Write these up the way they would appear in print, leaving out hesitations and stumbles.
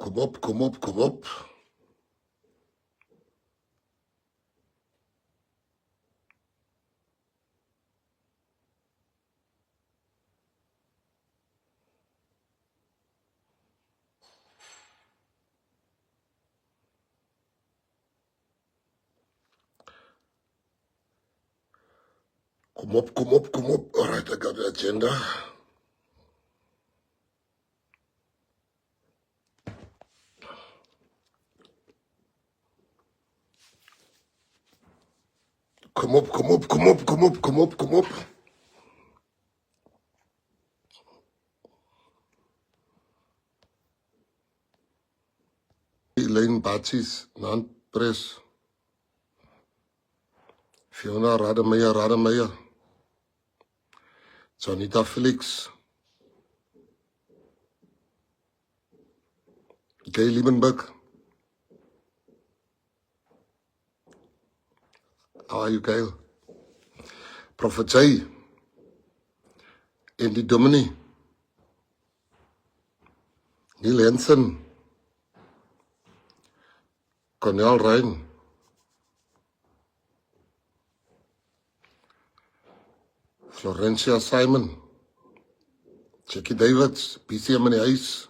Kom op, kom op, kom op. Kom op, kom op, kom op. All right, I got the agenda. Kom op, kom op, kom op, kom op, kom op, kom op. Elaine Batsis, Nant Press. Fiona Rademeyer. Janita Felix. Gay Liebenberg. How are you, Gail? Prophet Jay. Andy Domini. Neil Henson. Cornel Ryan. Florencia Simon. Jackie Davids. PCM in die huis.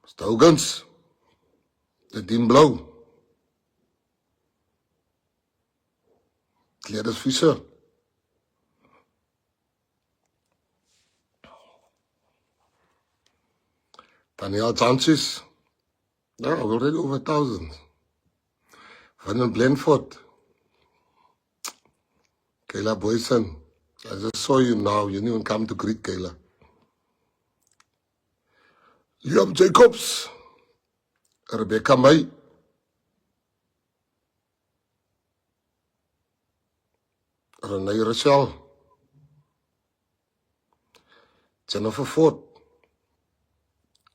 Mr. Hougans. Nadine Blou. Gladys Fischer. Daniel Chances. Yeah, already over 1,000. Vernon Blanford. Kayla Boyson. I just saw you now. You didn't even come to greet Kayla. Liam Jacobs. Rebecca May. Renee Rochelle. Jennifer Ford.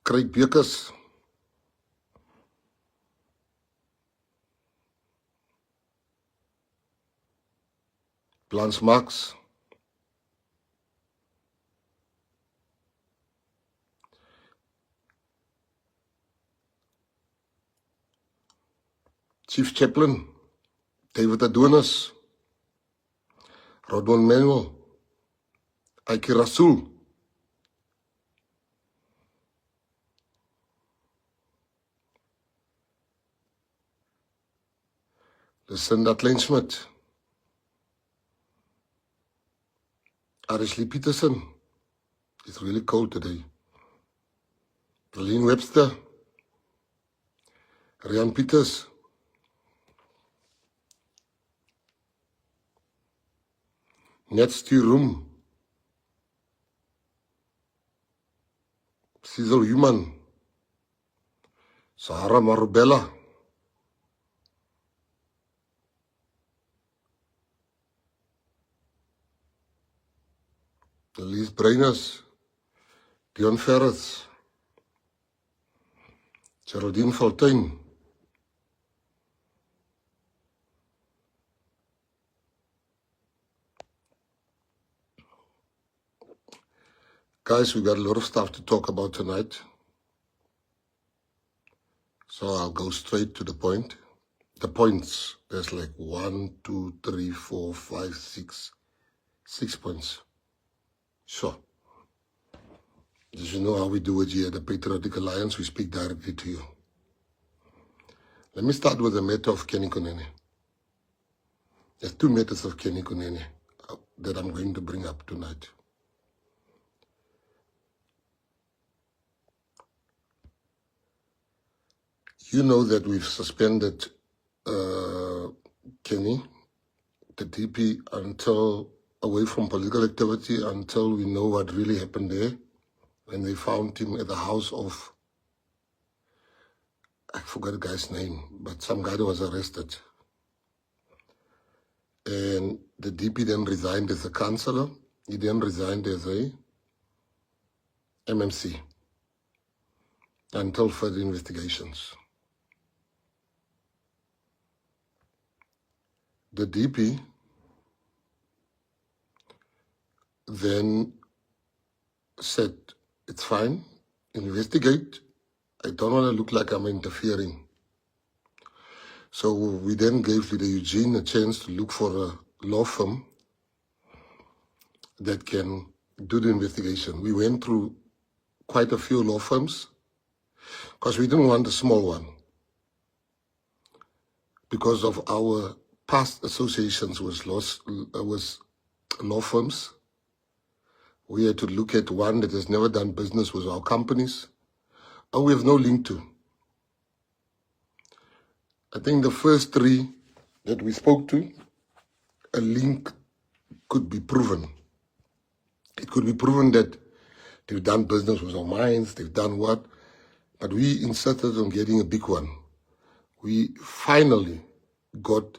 Craig Bekers. Blanche Marks. Chief Chaplain. David Adonis. Rodon Manuel. Aiki Rasul. Lucinda Kleinschmidt. Ashley Peterson. It's really cold today. Darlene Webster. Rian Peters. Ned Sturum. Cecil Human. Sahara Marubella. Elise Breiners. Dion Ferris. Geraldine Fontaine. Guys, we got a lot of stuff to talk about tonight. So I'll go straight to the point. The points, there's like 1, 2, 3, 4, 5, 6 points. Sure. As you know how we do it here at the Patriotic Alliance, we speak directly to you. Let me start with the matter of Kenny Kunene. There's 2 matters of Kenny Kunene that I'm going to bring up tonight. You know that we've suspended Kenny, the DP, until away from political activity until we know what really happened there when they found him at the house of, I forgot the guy's name, but some guy that was arrested. And the DP then resigned as a councillor. He then resigned as a MMC until further investigations. The DP then said It's fine. Investigate. I don't want to look like I'm interfering. So we then gave Leader Eugene a chance to look for a law firm that can do the investigation. We went through quite a few law firms because we didn't want a small one. Because of our past associations with law firms, we had to look at one that has never done business with our companies, or we have no link to. I think the first three that we spoke to, a link could be proven. It could be proven that they've done business with our mines, they've done what, but we insisted on getting a big one. We finally got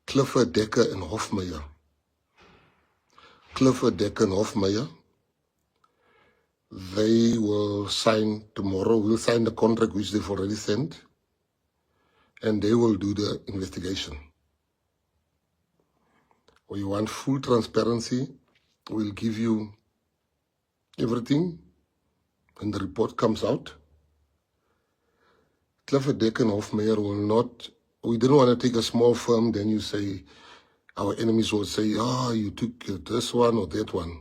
Clifford, Decker, and Hofmeyer. Clifford, Decker, and Hofmeyer, they will sign tomorrow. We'll sign the contract which they've already sent, and they will do the investigation. We want full transparency. We'll give you everything when the report comes out. Clifford, Decker, and Hofmeyer will not. We didn't want to take a small firm, then you say, our enemies will say, you took this one or that one.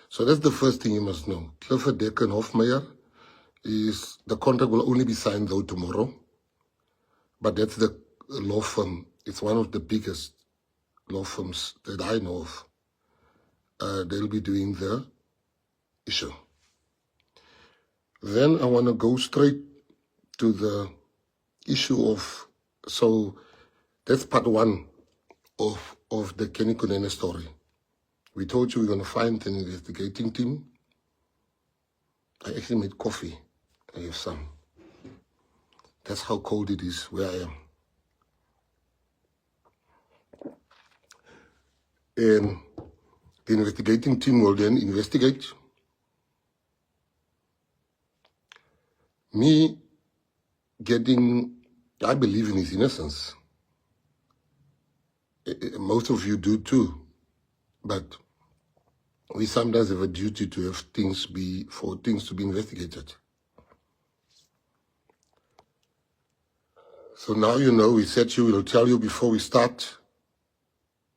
So that's the first thing you must know. Clifford, Decker, and Hofmeyer, is the contract will only be signed though tomorrow. But that's the law firm. It's one of the biggest law firms that I know of. They'll be doing the issue. Then I want to go straight to the issue of, so that's part one of the Kenny Kunene story. We told you we're going to find an investigating team. I actually made coffee. I have some. That's how cold it is where I am. And the investigating team will then investigate. Me getting, I believe in his innocence. Most of you do too. But we sometimes have a duty to have things to be investigated. So now you know, we said we'll tell you before we start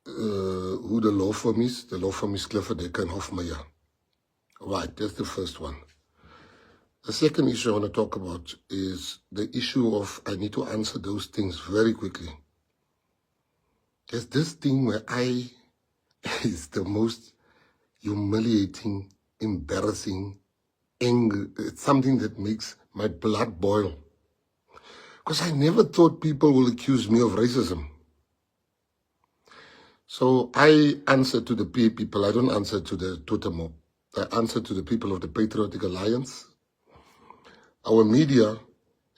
who the law firm is. The law firm is Clifford, Decker, and Hofmeyer. Right, that's the first one. The second issue I want to talk about is the issue of, I need to answer those things very quickly. There's this thing where is the most humiliating, embarrassing, angry. It's something that makes my blood boil. Because I never thought people will accuse me of racism. So I answer to the PA people. I don't answer to the Totemob. I answer to the people of the Patriotic Alliance. Our media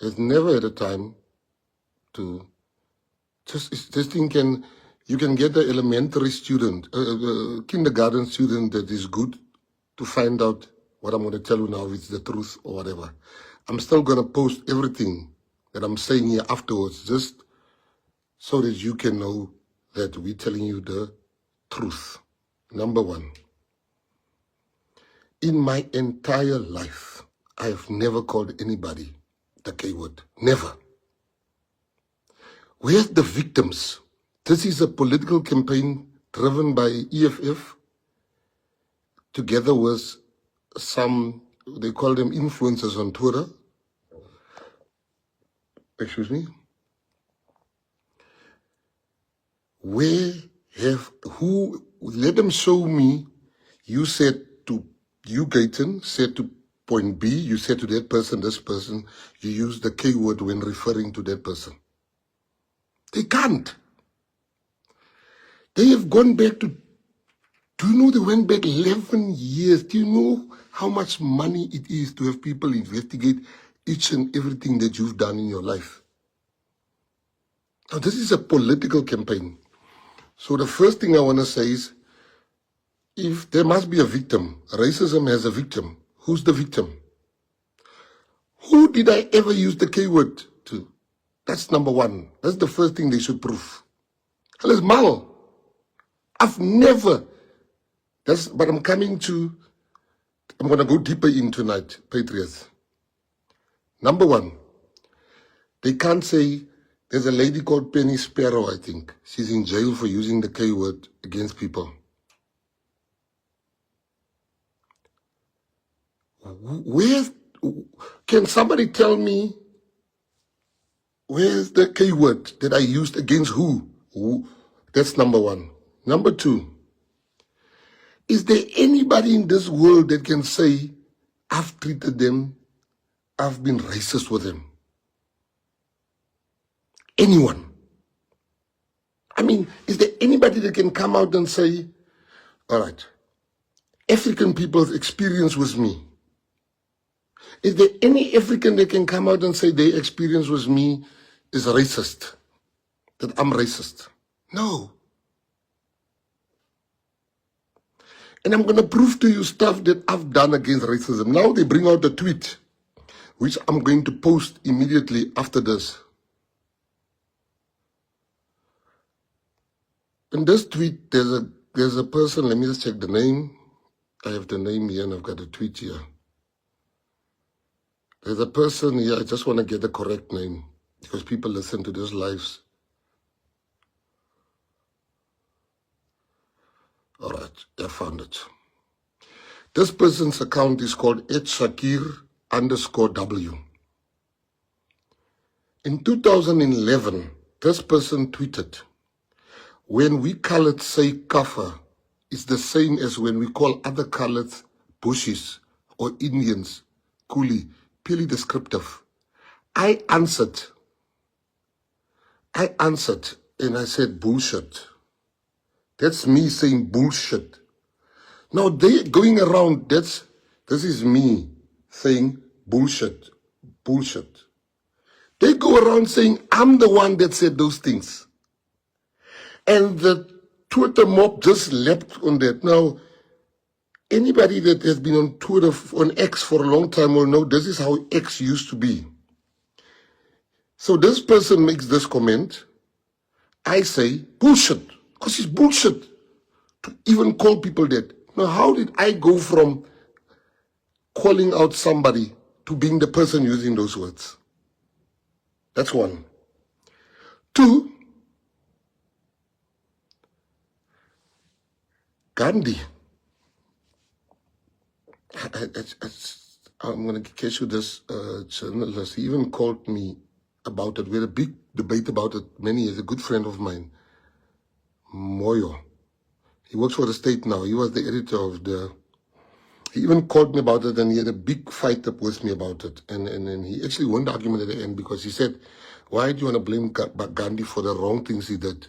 has never had a time to this thing you can get an elementary student, a kindergarten student that is good to find out what I'm going to tell you now, if it's the truth or whatever. I'm still going to post everything that I'm saying here afterwards, just so that you can know that we're telling you the truth. Number one, in my entire life, I have never called anybody the K word. Never. Where's the victims? This is a political campaign driven by EFF together with some, they call them influencers on Twitter. Excuse me. Let them show me. You said to, Gayton, said to point B, you said to that person, this person, you use the K word when referring to that person. They can't. They have gone back to, do you know they went back 11 years? Do you know how much money it is to have people investigate each and everything that you've done in your life? Now, this is a political campaign. So the first thing I want to say is, if there must be a victim, racism has a victim. Who's the victim? Who did I ever use the K word to? That's number one. That's the first thing they should prove. Alice Mal. I've never, but I'm coming to I'm going to go deeper in tonight, Patriots. Number one, they can't say there's a lady called Penny Sparrow, I think. She's in jail for using the K word against people. Can somebody tell me where's the K word that I used against who? That's number one. Number two, is there anybody in this world that can say, I've treated them, I've been racist with them? Anyone? I mean, is there anybody that can come out and say, all right, African people's experience with me? Is there any African that can come out and say their experience with me is racist? That I'm racist? No. And I'm going to prove to you stuff that I've done against racism. Now they bring out a tweet, which I'm going to post immediately after this. In this tweet, there's a person, let me just check the name. I have the name here and I've got a tweet here. There's a person here, I just want to get the correct name because people listen to these lives. All right, I found it. This person's account is called @Shakir_W. In 2011, this person tweeted, when we colored say kaffa, it's the same as when we call other colors bushes or Indians, coolie, purely descriptive. I answered and I said bullshit. That's me saying bullshit. Now they going around, this is me saying bullshit, bullshit. They go around saying I'm the one that said those things. And the Twitter mob just leapt on that. Now, anybody that has been on Twitter, on X for a long time will know this is how X used to be. So this person makes this comment. I say bullshit, because it's bullshit to even call people that. Now, how did I go from calling out somebody to being the person using those words? That's one. Two, Gandhi. I'm going to catch you this journalist. He even called me about it. We had a big debate about it many years. A good friend of mine, Moyo. He works for the state now. He was the editor of the... He even called me about it and he had a big fight up with me about it. And he actually won the argument at the end because he said, why do you want to blame Gandhi for the wrong things he did?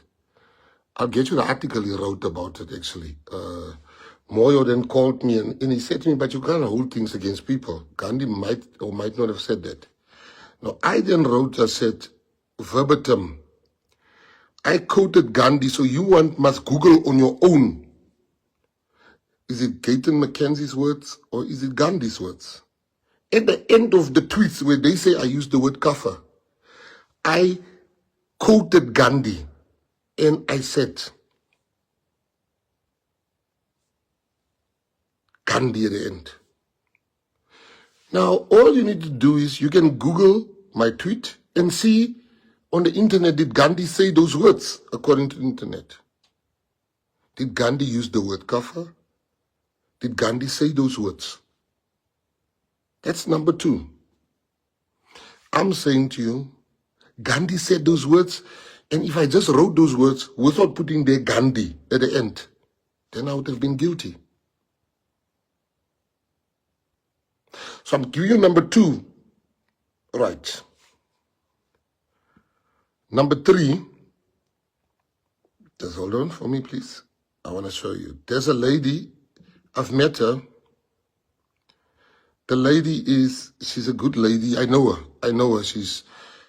I'll get you the article he wrote about it, actually. Moyo then called me and he said to me, but you can't hold things against people. Gandhi might or might not have said that. Now, I then wrote, I said, verbatim, I quoted Gandhi, so you must Google on your own. Is it Gayton Mackenzie's words or is it Gandhi's words? At the end of the tweets where they say I used the word kafir, I quoted Gandhi and I said, Gandhi at the end. Now, all you need to do is you can Google my tweet and see on the internet, did Gandhi say those words according to the internet? Did Gandhi use the word kafir? Did Gandhi say those words? That's number two. I'm saying to you, Gandhi said those words, and if I just wrote those words without putting their Gandhi at the end, then I would have been guilty. So I'm giving you number two. Right. Number three, just hold on for me, please. I want to show you. There's a lady, I've met her. The lady she's a good lady. I know her.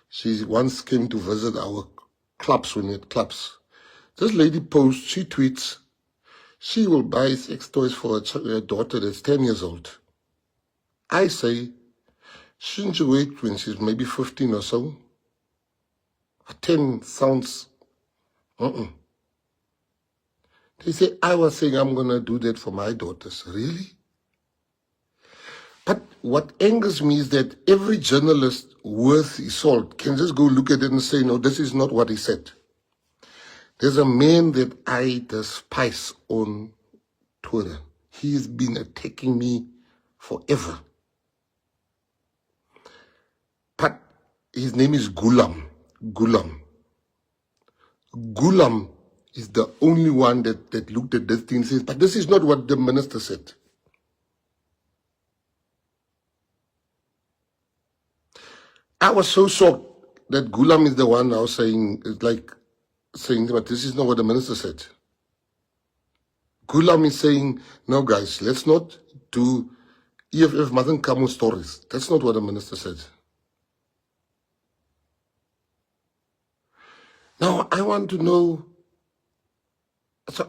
She once came to visit our clubs when we had clubs. This lady posts, she tweets, she will buy sex toys for her daughter that's 10 years old. I say, shouldn't you wait when she's maybe 15 or so? 10 sounds, They say, I was saying I'm going to do that for my daughters. Really? But what angers me is that every journalist worth his salt can just go look at it and say, no, this is not what he said. There's a man that I despise on Twitter. He's been attacking me forever. But his name is Gulam. Gulam. Gulam is the only one that looked at this thing and says, but this is not what the minister said. I was so shocked that Gulam is the one now saying, but this is not what the minister said. Gulam is saying, no guys, let's not do EFF mustn't come with stories. That's not what the minister said. Now I want to know, so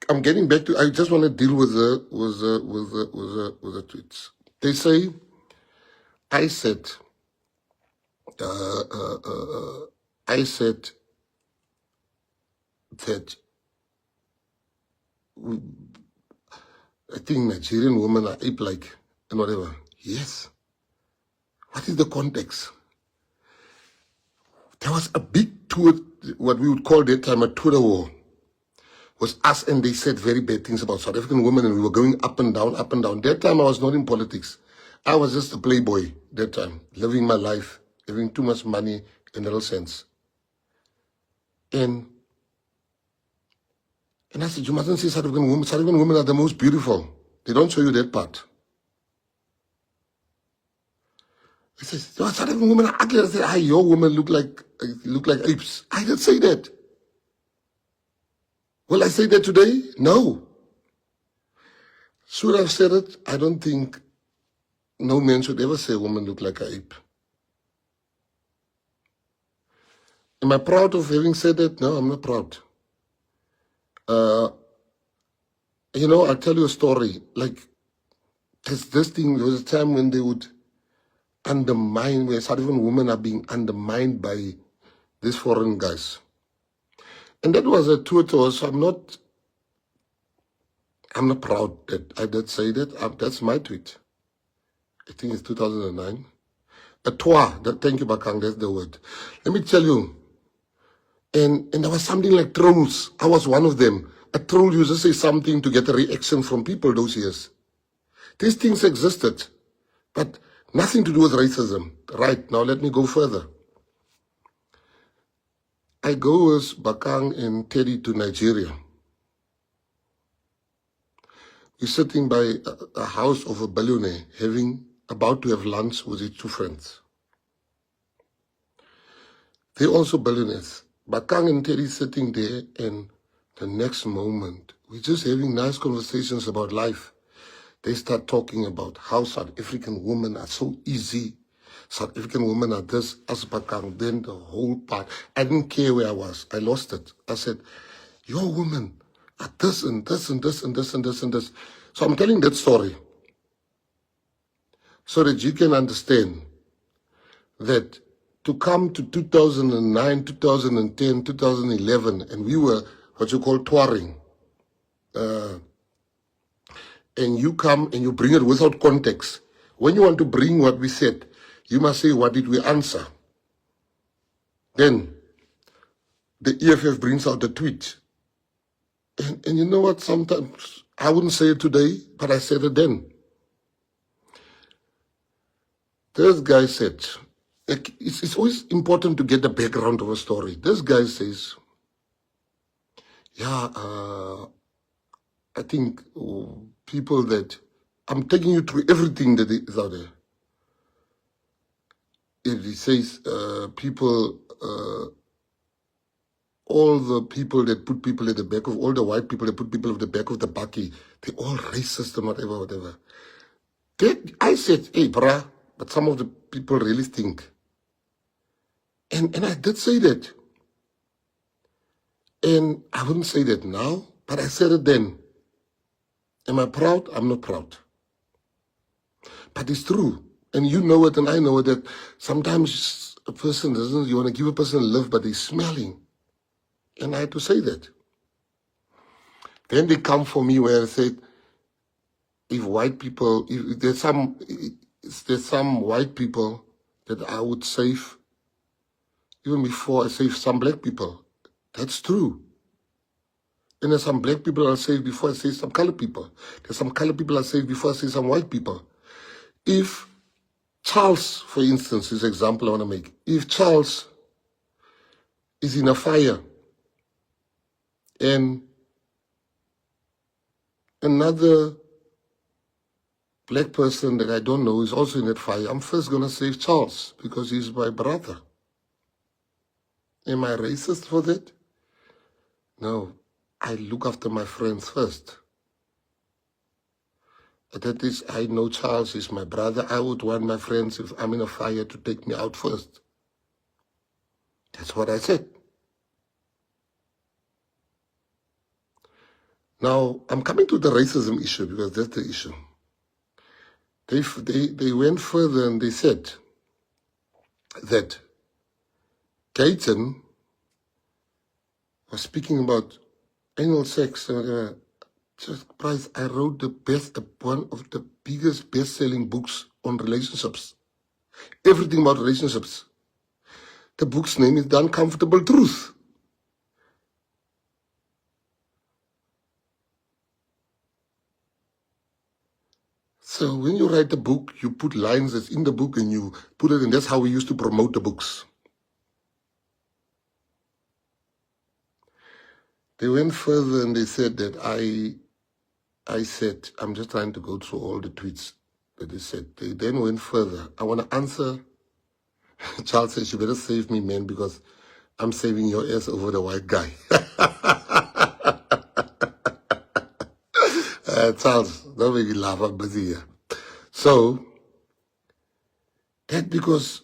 I'm getting back to, I just want to deal with the tweets. They say, I said that I think Nigerian women are ape-like and whatever. Yes. What is the context? There was a big Twitter, what we would call that time a Twitter war. Was us, and they said very bad things about South African women, and we were going up and down, up and down. That time I was not in politics. I was just a playboy that time, living my life, having too much money in a real sense. And I said, you mustn't say South African women. South African women are the most beautiful. They don't show you that part. He says, South African women are ugly. I said, your women look like apes. I didn't say that. Will I say that today? No. Should I have said it? I don't think no man should ever say a woman look like an ape. Am I proud of having said that? No, I'm not proud. You know, I'll tell you a story. Like, this thing, there was a time when they would undermine, where South African women are being undermined by these foreign guys. And that was a Twitter, so I'm not proud that I did say that. That's my tweet. I think it's 2009. A twa, thank you, Bakang, that's the word. Let me tell you, and there was something like trolls. I was one of them. A troll used to say something to get a reaction from people those years. These things existed, but nothing to do with racism. Right, now let me go further. I go with Bakang and Teddy to Nigeria. We're sitting by a house of a billionaire, about to have lunch with his two friends. They're also billionaires. Bakang and Teddy sitting there, and the next moment, we're just having nice conversations about life. They start talking about how South African women are so easy. South African women are this, as Bakang, then the whole part. I didn't care where I was. I lost it. I said, your women are this and this and this and this and this and this. So I'm telling that story so that you can understand that to come to 2009, 2010, 2011, and we were what you call touring, and you come and you bring it without context. When you want to bring what we said, you must say, what did we answer? Then the EFF brings out the tweet. And you know what, sometimes, I wouldn't say it today, but I said it then. This guy said, it's always important to get the background of a story. This guy says, yeah, I think people that, I'm taking you through everything that is out there. He says, all the people that put people at the back of, all the white people that put people at the back of the bakkie, they're all racist and whatever. I said, hey, brah, but some of the people really think. And I did say that. And I wouldn't say that now, but I said it then. Am I proud? I'm not proud. But it's true. And you know it and I know it, that sometimes a person doesn't, you want to give a person a lift, but they're smelling. And I had to say that. Then they come for me where I said, if white people, if there's some white people that I would save even before I save some black people. That's true. And there's some black people I'll save before I save some colored people. There's some colored people I'll save before I save some white people. If Charles, for instance, is an example I want to make. If Charles is in a fire and another black person that I don't know is also in that fire, I'm first going to save Charles because he's my brother. Am I racist for that? No. I look after my friends first. That is, I know Charles is my brother. I would want my friends, if I'm in a fire, to take me out first. That's what I said. Now, I'm coming to the racism issue because that's the issue. They went further and they said that Gayton was speaking about anal sex and whatever. Just Price, I wrote one of the biggest best-selling books on relationships. Everything about relationships. The book's name is The Uncomfortable Truth. So when you write a book, you put lines that's in the book and you put it, and that's how we used to promote the books. They went further and they said that I said, I'm just trying to go through all the tweets that they said. They then went further. I want to answer. Charles says, you better save me, man, because I'm saving your ass over the white guy. Charles, don't make me laugh. I'm busy here. So, that because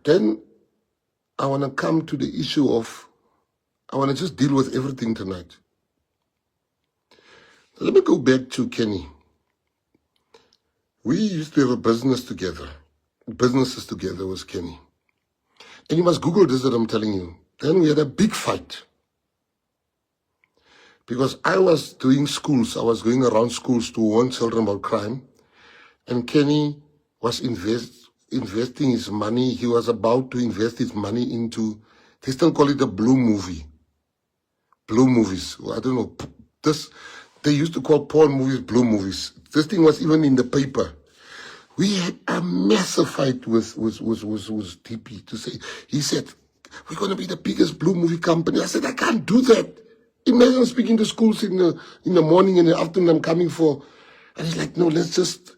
then I want to come to the issue of, I want to just deal with everything tonight. Let me go back to Kenny. We used to have a businesses together with Kenny. And you must Google this that I'm telling you. Then we had a big fight. Because I was doing schools. I was going around schools to warn children about crime. And Kenny was investing his money. He was about to invest his money into, they still call it a blue movie. Blue movies. I don't know. They used to call porn movies blue movies. This thing was even in the paper. We had a massive fight with TP to say, he said, we're going to be the biggest blue movie company. I said, I can't do that. Imagine speaking to schools in the morning and the afternoon I'm coming for. And he's like, no, let's just,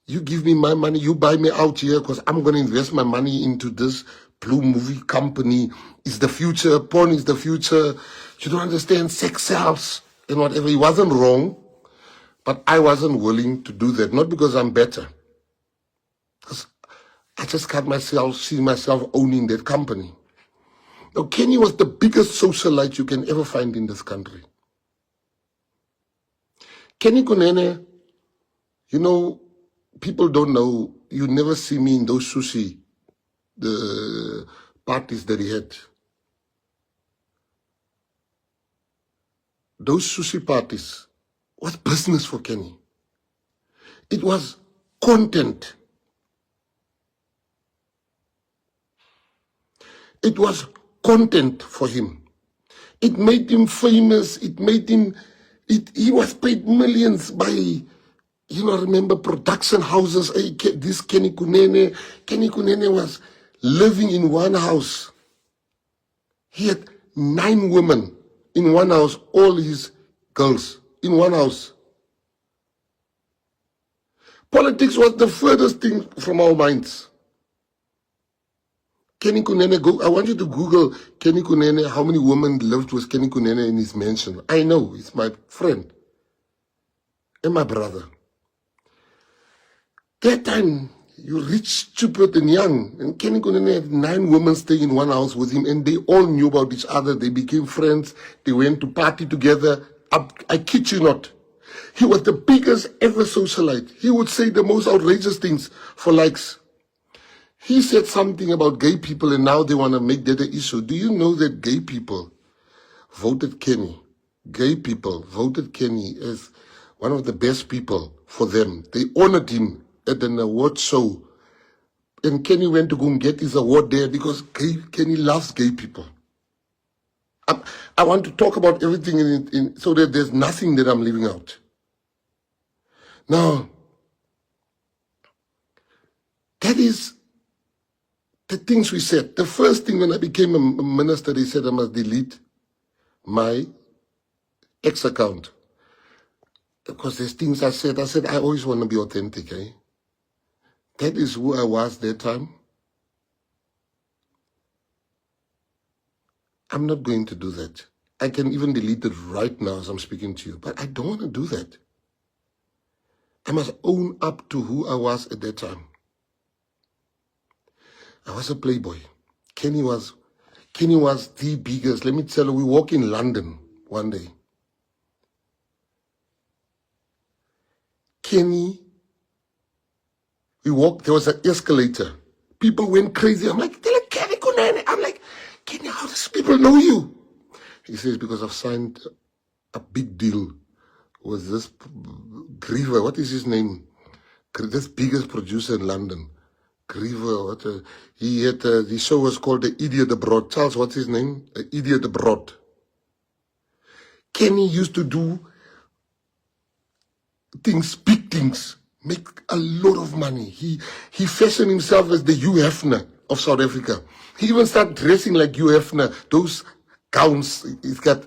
you give me my money, you buy me out here because I'm going to invest my money into this blue movie company. It's the future. Porn is the future. You don't understand. Sex sells and whatever. He wasn't wrong, but I wasn't willing to do that. Not because I'm better. Because I just can't see myself owning that company. Now, Kenny was the biggest socialite you can ever find in this country. Kenny Kunene, you know, people don't know, you never see me in those sushi, the parties that he had. Those sushi parties was business for Kenny. It was content. It was content for him. It made him famous. It made him, he was paid millions by, you know, remember production houses. This Kenny Kunene was living in one house. He had 9 women in one house, all his girls in one house. Politics was the furthest thing from our minds. Kenny Kunene, I want you to Google Kenny Kunene, how many women lived with Kenny Kunene in his mansion. I know, he's my friend and my brother. That time, you rich, stupid, and young. And Kenny Kunene had 9 women staying in one house with him, and they all knew about each other. They became friends. They went to party together. I kid you not. He was the biggest ever socialite. He would say the most outrageous things for likes. He said something about gay people, and now they want to make that an issue. Do you know that gay people voted Kenny? Gay people voted Kenny as one of the best people for them. They honored him at an award show. And Kenny went to go and get his award there because Kenny loves gay people. I want to talk about everything so that there's nothing that I'm leaving out. Now, that is the things we said. The first thing when I became a minister, they said I must delete my X account. Because there's things I said. I always want to be authentic, eh? That is who I was that time. I'm not going to do that. I can even delete it right now as I'm speaking to you. But I don't want to do that. I must own up to who I was at that time. I was a playboy. Kenny was the biggest. Let me tell you, we walk in London one day. Kenny, we walked, there was an escalator. People went crazy. I'm like, Kenny Kunene. I'm like, Kenny, how does people know you? He says, because I've signed a big deal with this Griever. What is his name? This biggest producer in London. Griever. He had the show was called The Idiot Abroad. Charles, what's his name? Idiot Abroad. Kenny used to do things, big things, make a lot of money. He fashioned himself as the Hugh Hefner of South Africa. He even started dressing like Hugh Hefner. Those gowns, he's got.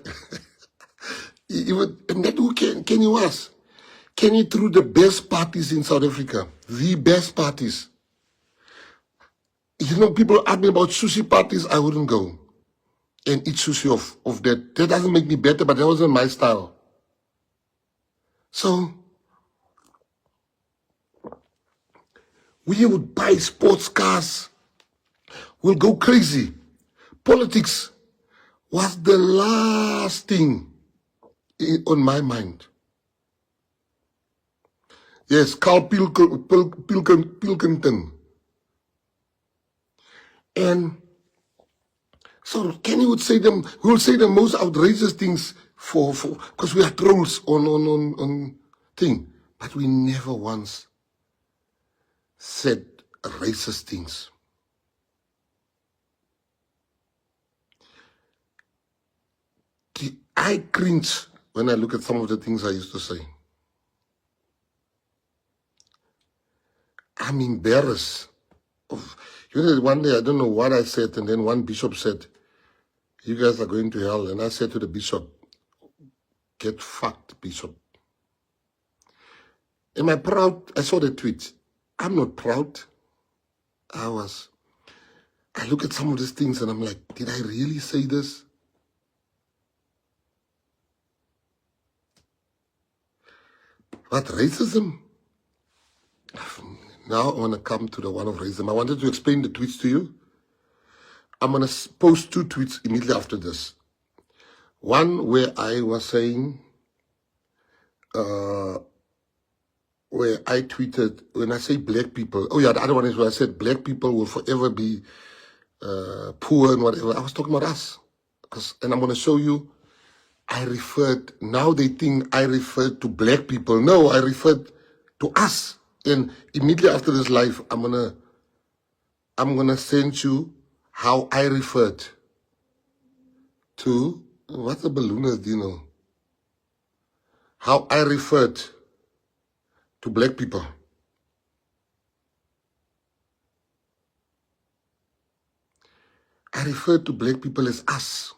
And that's who Kenny was. Kenny threw the best parties in South Africa. The best parties. You know, people ask me about sushi parties, I wouldn't go and eat sushi of that. That doesn't make me better, but that wasn't my style. So, we would buy sports cars. We'll go crazy. Politics was the last thing on my mind. Yes, Carl Pilkington. And so Kenny would say we would say the most outrageous things because we are trolls on thing. But we never once said racist things. I cringe when I look at some of the things I used to say. I'm embarrassed. You know, one day, I don't know what I said, and then one bishop said, you guys are going to hell. And I said to the bishop, get fucked, bishop. Am I proud? I saw the tweet. I'm not proud. I look at some of these things and I'm like, did I really say this? What, racism? Now I want to come to the one of racism. I wanted to explain the tweets to you. I'm going to post 2 tweets immediately after this. One where I was saying, where I tweeted, when I say black people, oh yeah, the other one is where I said black people will forever be poor and whatever. I was talking about us. And I'm going to show you, now they think I referred to black people. No, I referred to us. And immediately after this live, I'm gonna send you how I referred to, what's the balloonist, do you know? How I referred to black people. I referred to black people as us,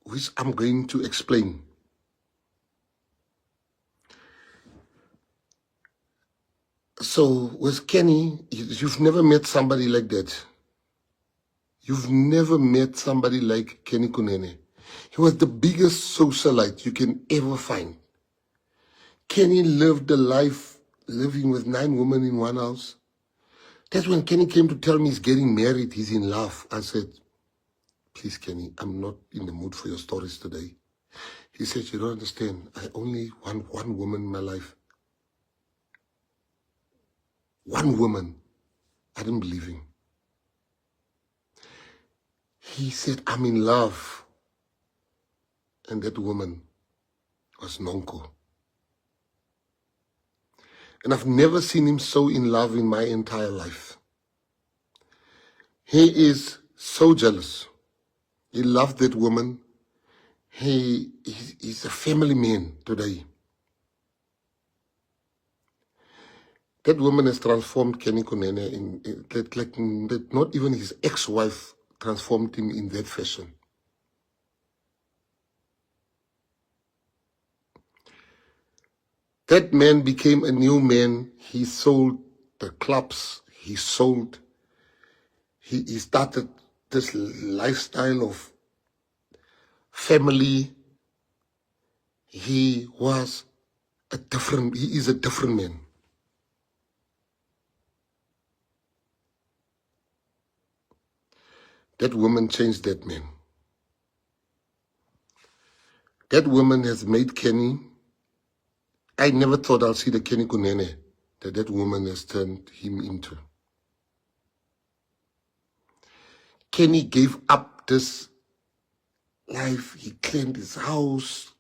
which I'm going to explain. So with Kenny, you've never met somebody like that. You've never met somebody like Kenny Kunene. He was the biggest socialite you can ever find. Kenny lived a life living with 9 women in one house. That's when Kenny came to tell me he's getting married, he's in love. I said, please, Kenny, I'm not in the mood for your stories today. He said, you don't understand. I only want one woman in my life. One woman. I didn't believe him. He said, I'm in love. And that woman was Nonko. And I've never seen him so in love in my entire life. He is so jealous. He loved that woman. He's a family man today. That woman has transformed Kenny Kunene not even his ex-wife transformed him in that fashion. That man became a new man. He sold the clubs. He started this lifestyle of family. He is a different man. That woman changed that man. That woman has made Kenny. I never thought I'll see the Kenny Kunene that woman has turned him into. Kenny gave up this life. He cleaned his house.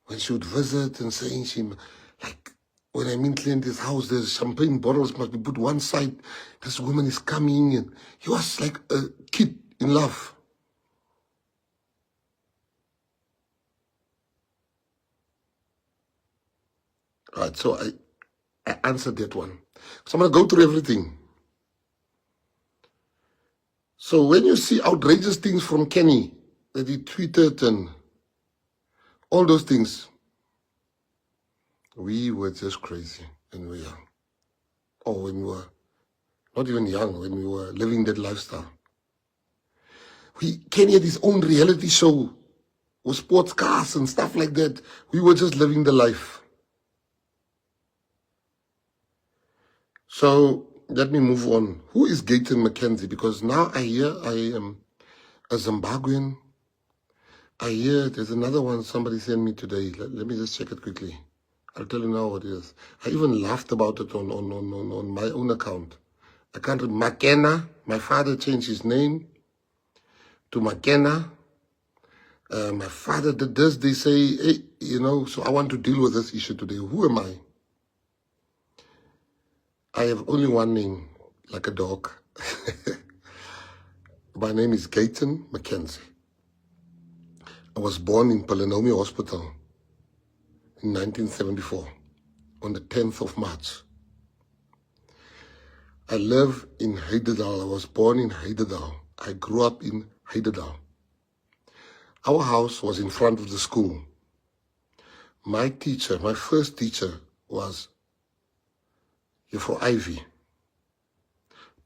When she would visit and saying like, when I mean cleaned his house, there's champagne bottles must be put one side. This woman is coming and he was like a kid in love. Right, so I answered that one. So I'm going to go through everything. So when you see outrageous things from Kenny that he tweeted and all those things, we were just crazy when we were young. Or when we were not even young, when we were living that lifestyle. Kenny had his own reality show with sports cars and stuff like that. We were just living the life. So let me move on. Who is Gayton Mackenzie? Because now I hear I am a Zimbabwean. I hear there's another one somebody sent me today. Let me just check it quickly. I'll tell you now what it is. I even laughed about it on my own account. I can't remember. McKenna. My father changed his name to McKenna. My father did this. They say, hey, so I want to deal with this issue today. Who am I? I have only one name, like a dog. My name is Gayton Mackenzie. I was born in Polynomia Hospital in 1974 on the 10th of March. I live in Heidedal. I was born in Heidedal. I grew up in Heidedal. Our house was in front of the school. My teacher, my first teacher was Juffrou Ivy.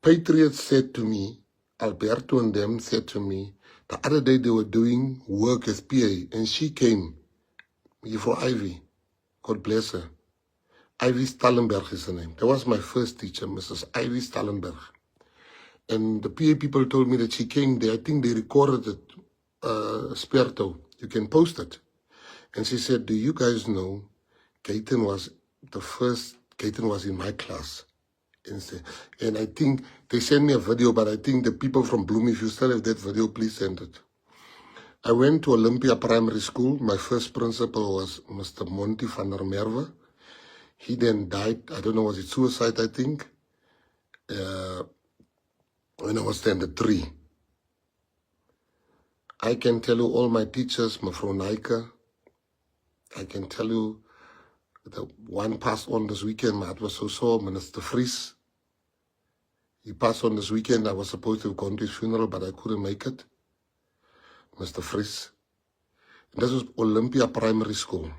Patriots said to me, Alberto and them said to me, the other day they were doing work as PA and she came, Juffrou Ivy, God bless her. Ivy Stallenberg is her name. That was my first teacher, Mrs. Ivy Stallenberg. And the PA people told me that she came there. I think they recorded it, Sperto. You can post it. And she said, do you guys know Gayton was in my class. And I think they sent me a video, but I think the people from Bloem, if you still have that video, please send it. I went to Olympia Primary School. My first principal was Mr. Monty van der Merwe. He then died. I don't know, was it suicide, I think? When I was standard 3. I can tell you all my teachers, Mevrouw Nijke. I can tell you the one passed on this weekend. My heart was so sore, Minister Vries. He passed on this weekend. I was supposed to have gone to his funeral, but I couldn't make it. Mr. Vries. And this was Olympia Primary School.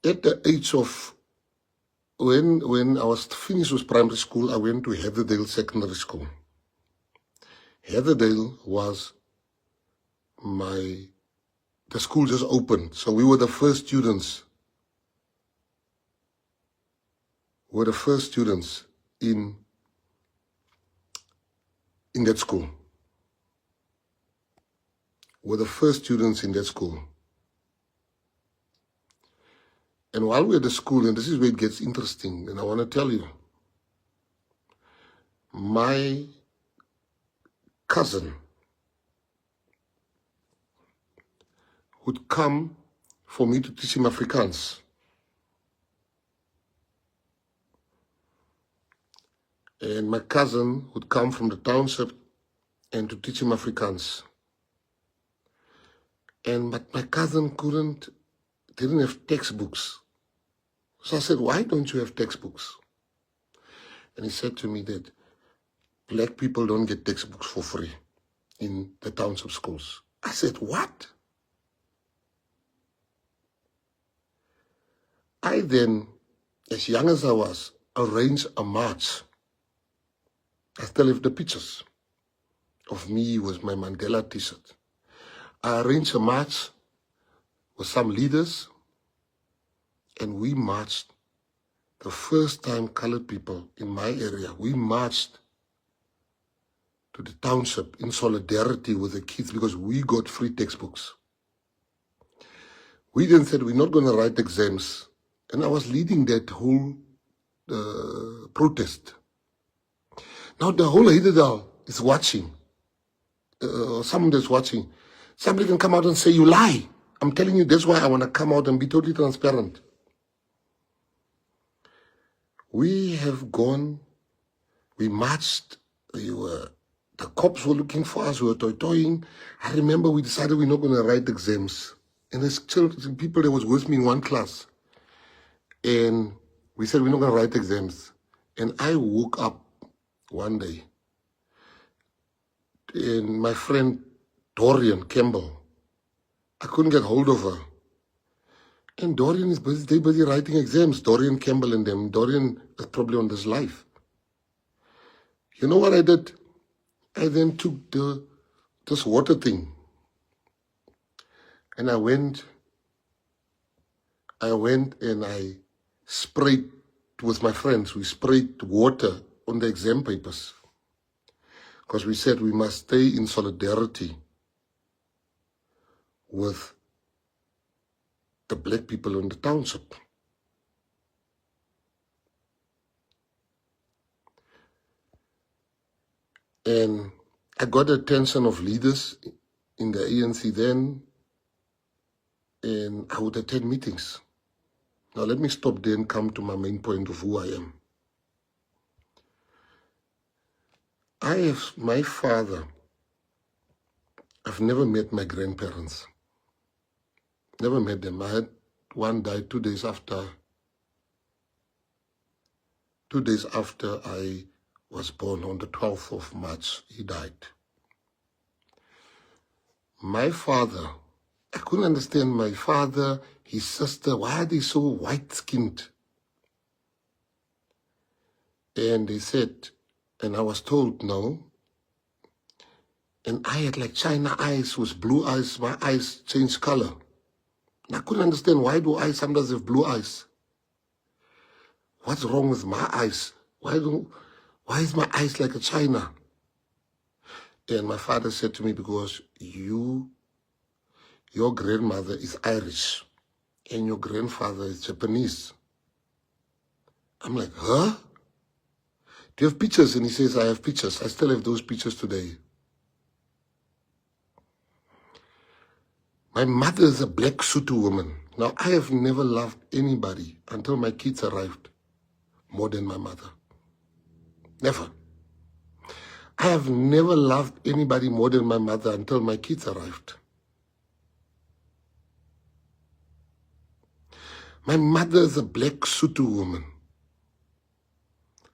At the age of, when I was finished with primary school, I went to Heatherdale Secondary School. Heatherdale was the school just opened. So we were the first students. We were the first students in that school. We were the first students in that school. And while we were at the school, and this is where it gets interesting, and I want to tell you, my cousin would come for me to teach him Afrikaans. And my cousin would come from the township and to teach him Afrikaans. But my cousin didn't have textbooks. So I said, why don't you have textbooks? And he said to me that black people don't get textbooks for free in the township schools. I said, what? I then, as young as I was, arranged a march. I still have the pictures of me with my Mandela t-shirt. I arranged a march with some leaders, and we marched. The first time colored people in my area, we marched to the township in solidarity with the kids because we got free textbooks. We then said, we're not going to write exams. And I was leading that whole protest. Now the whole Hidedal is watching. Someone that's watching. Somebody can come out and say, you lie. I'm telling you, that's why I want to come out and be totally transparent. We have gone, we marched, the cops were looking for us, we were toy-toying. I remember we decided we're not going to write exams. And there's children, people that was with me in one class. And we said we're not going to write exams. And I woke up one day, and my friend Dorian Campbell, I couldn't get hold of her. And Dorian is busy writing exams, Dorian Campbell and them. Dorian is probably on this life. You know what I did? I then took this water thing. And I went and I sprayed with my friends. We sprayed water on the exam papers. Because we said we must stay in solidarity with the black people in the township. And I got the attention of leaders in the ANC then, and I would attend meetings. Now let me stop there and come to my main point of who I am. I have my father. I've never met my grandparents. Never met them. I had one died 2 days after. 2 days after I was born, on the 12th of March, he died. My father, I couldn't understand my father, his sister, why are they so white-skinned? And they said, and I was told no. And I had like China eyes with blue eyes. My eyes changed color. And I couldn't understand, why do I sometimes have blue eyes? What's wrong with my eyes? Why is my eyes like a China? And my father said to me, because your grandmother is Irish and your grandfather is Japanese. I'm like, huh? Do you have pictures? And he says, I have pictures. I still have those pictures today. My mother is a black Sotho woman. Now, I have never loved anybody until my kids arrived more than my mother. Never. I have never loved anybody more than my mother until my kids arrived. My mother is a black Sotho woman.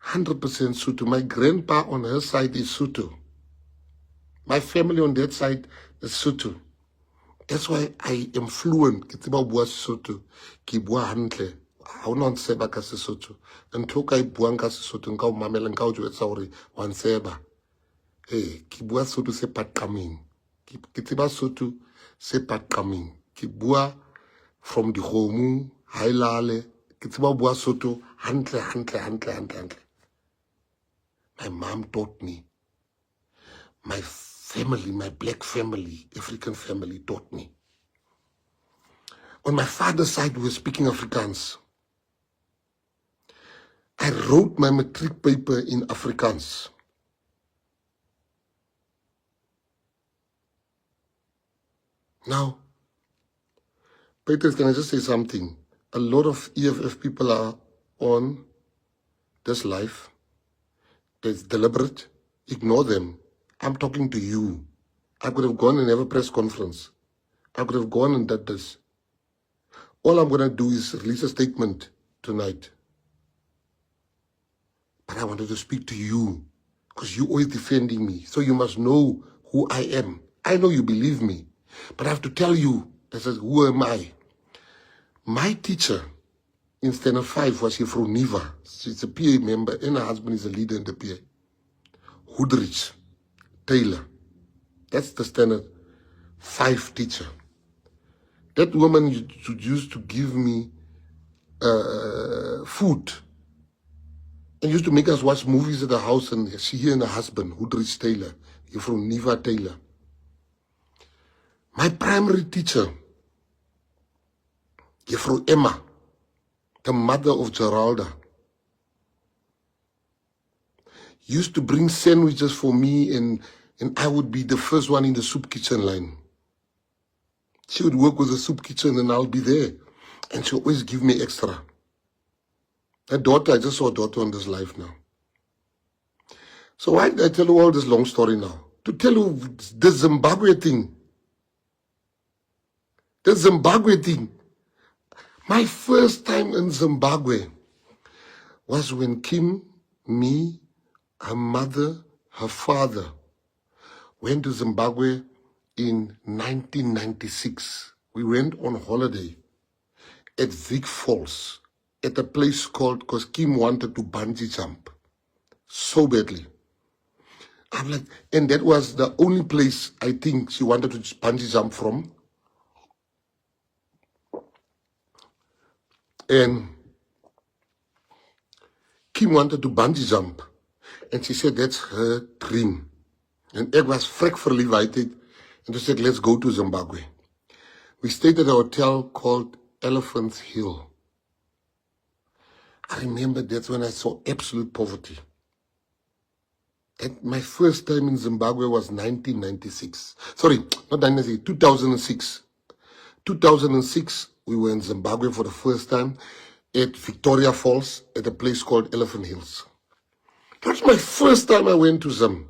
100% Sotho. My grandpa on her side is Sotho. My family on that side is Sotho. That's why I am fluent. Ke tseba bua Sesotho. Ke bua hantle. Ha ona ntseba ka Sesotho. Ntho ka buang ka Sesotho nka o mamela nka o jwetsa hore wa ntseba. Ke bua Sesotho se paqameng. Ke tseba Sesotho se paqameng. Ke bua from dikgomo, hailale. Ke tseba bua Sesotho hantle. My mom taught me. My family, my black family, African family taught me. On my father's side, we were speaking Afrikaans. I wrote my matric paper in Afrikaans. Now, Peter, can I just say something? A lot of EFF people are on this live. It's deliberate. Ignore them. I'm talking to you. I could have gone and have a press conference. I could have gone and done this. All I'm going to do is release a statement tonight. But I wanted to speak to you because you're always defending me. So you must know who I am. I know you believe me. But I have to tell you, I said, who am I? My teacher in Standard 5 was here from Niva. She's a PA member and her husband is a leader in the PA. Hoodrich Taylor. That's the Standard 5 teacher. That woman used to give me food and used to make us watch movies at the house, and she and her husband, Hoodrich Taylor, you're from Niva Taylor. My primary teacher, Juffrou Emma, the mother of Geralda, used to bring sandwiches for me, and I would be the first one in the soup kitchen line. She would work with the soup kitchen and I'll be there. And she'll always give me extra. Her daughter, I just saw a daughter on this life now. So why did I tell you all this long story now? To tell you the Zimbabwe thing. The Zimbabwe thing. My first time in Zimbabwe was when Kim, me, her mother, her father went to Zimbabwe in 1996. We went on holiday at Vic Falls at a place called, because Kim wanted to bungee jump so badly. I'm like, and that was the only place I think she wanted to bungee jump from. And Kim wanted to bungee jump. And she said, that's her dream. And I was vrek verliefd. And she said, let's go to Zimbabwe. We stayed at a hotel called Elephant Hill. I remember that's when I saw absolute poverty. And my first time in Zimbabwe was 1996. Sorry, not 1996, 2006. 2006, we were in Zimbabwe for the first time at Victoria Falls at a place called Elephant Hills. That's my first time I went to Zim.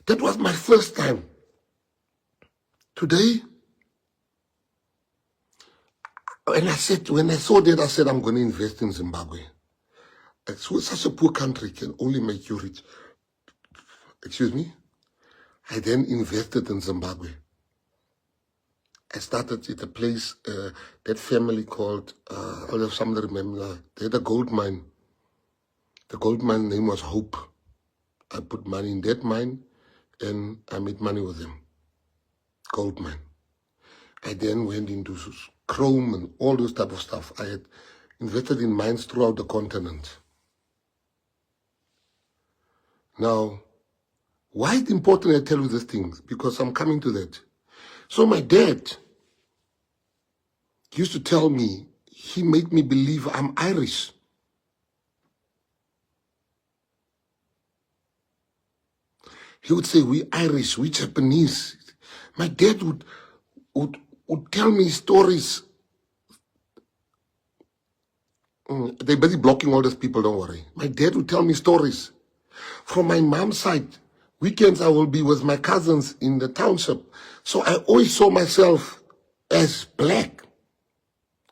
That was my first time. Today, when I saw that, I said, I'm going to invest in Zimbabwe. Such a poor country can only make you rich. Excuse me? I then invested in Zimbabwe. I started at a place, that family called, I'll have somebody remember, they had a gold mine. The gold mine name was Hope. I put money in that mine and I made money with them. Gold mine. I then went into chrome and all those type of stuff. I had invested in mines throughout the continent. Now, why is it important I tell you these things? Because I'm coming to that. So my dad used to tell me, he made me believe I'm Irish. He would say, we Irish, we Japanese. My dad would tell me stories. They're busy blocking all these people, don't worry. My dad would tell me stories. From my mom's side, weekends I will be with my cousins in the township. So I always saw myself as black.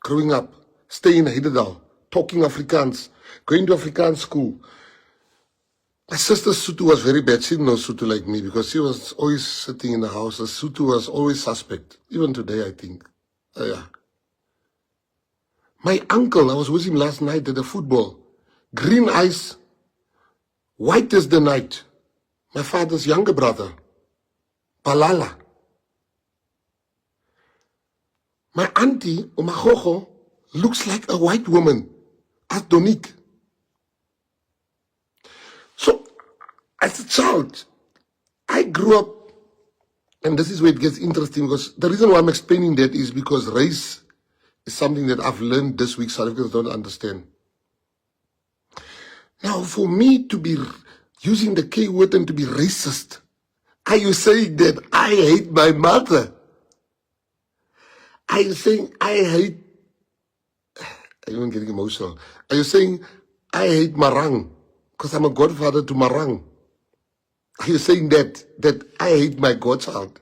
Growing up, staying in Hidedal, talking Afrikaans, going to Afrikaans school. My sister Sutu was very bad. She didn't know Sutu like me because she was always sitting in the house. Sutu was always suspect. Even today, I think. Yeah. My uncle, I was with him last night at the football. Green eyes, white as the night. My father's younger brother, Palala. My auntie, Umagogo, looks like a white woman, as Donique. So, as a child, I grew up, and this is where it gets interesting, because the reason why I'm explaining that is because race is something that I've learned this week, South Africans don't understand. Now, for me to be using the K word and to be racist, are you saying that I hate my mother? Are you saying I hate I'm even getting emotional. Are you saying I hate Marang because I'm a godfather to Marang? Are you saying that I hate my godchild?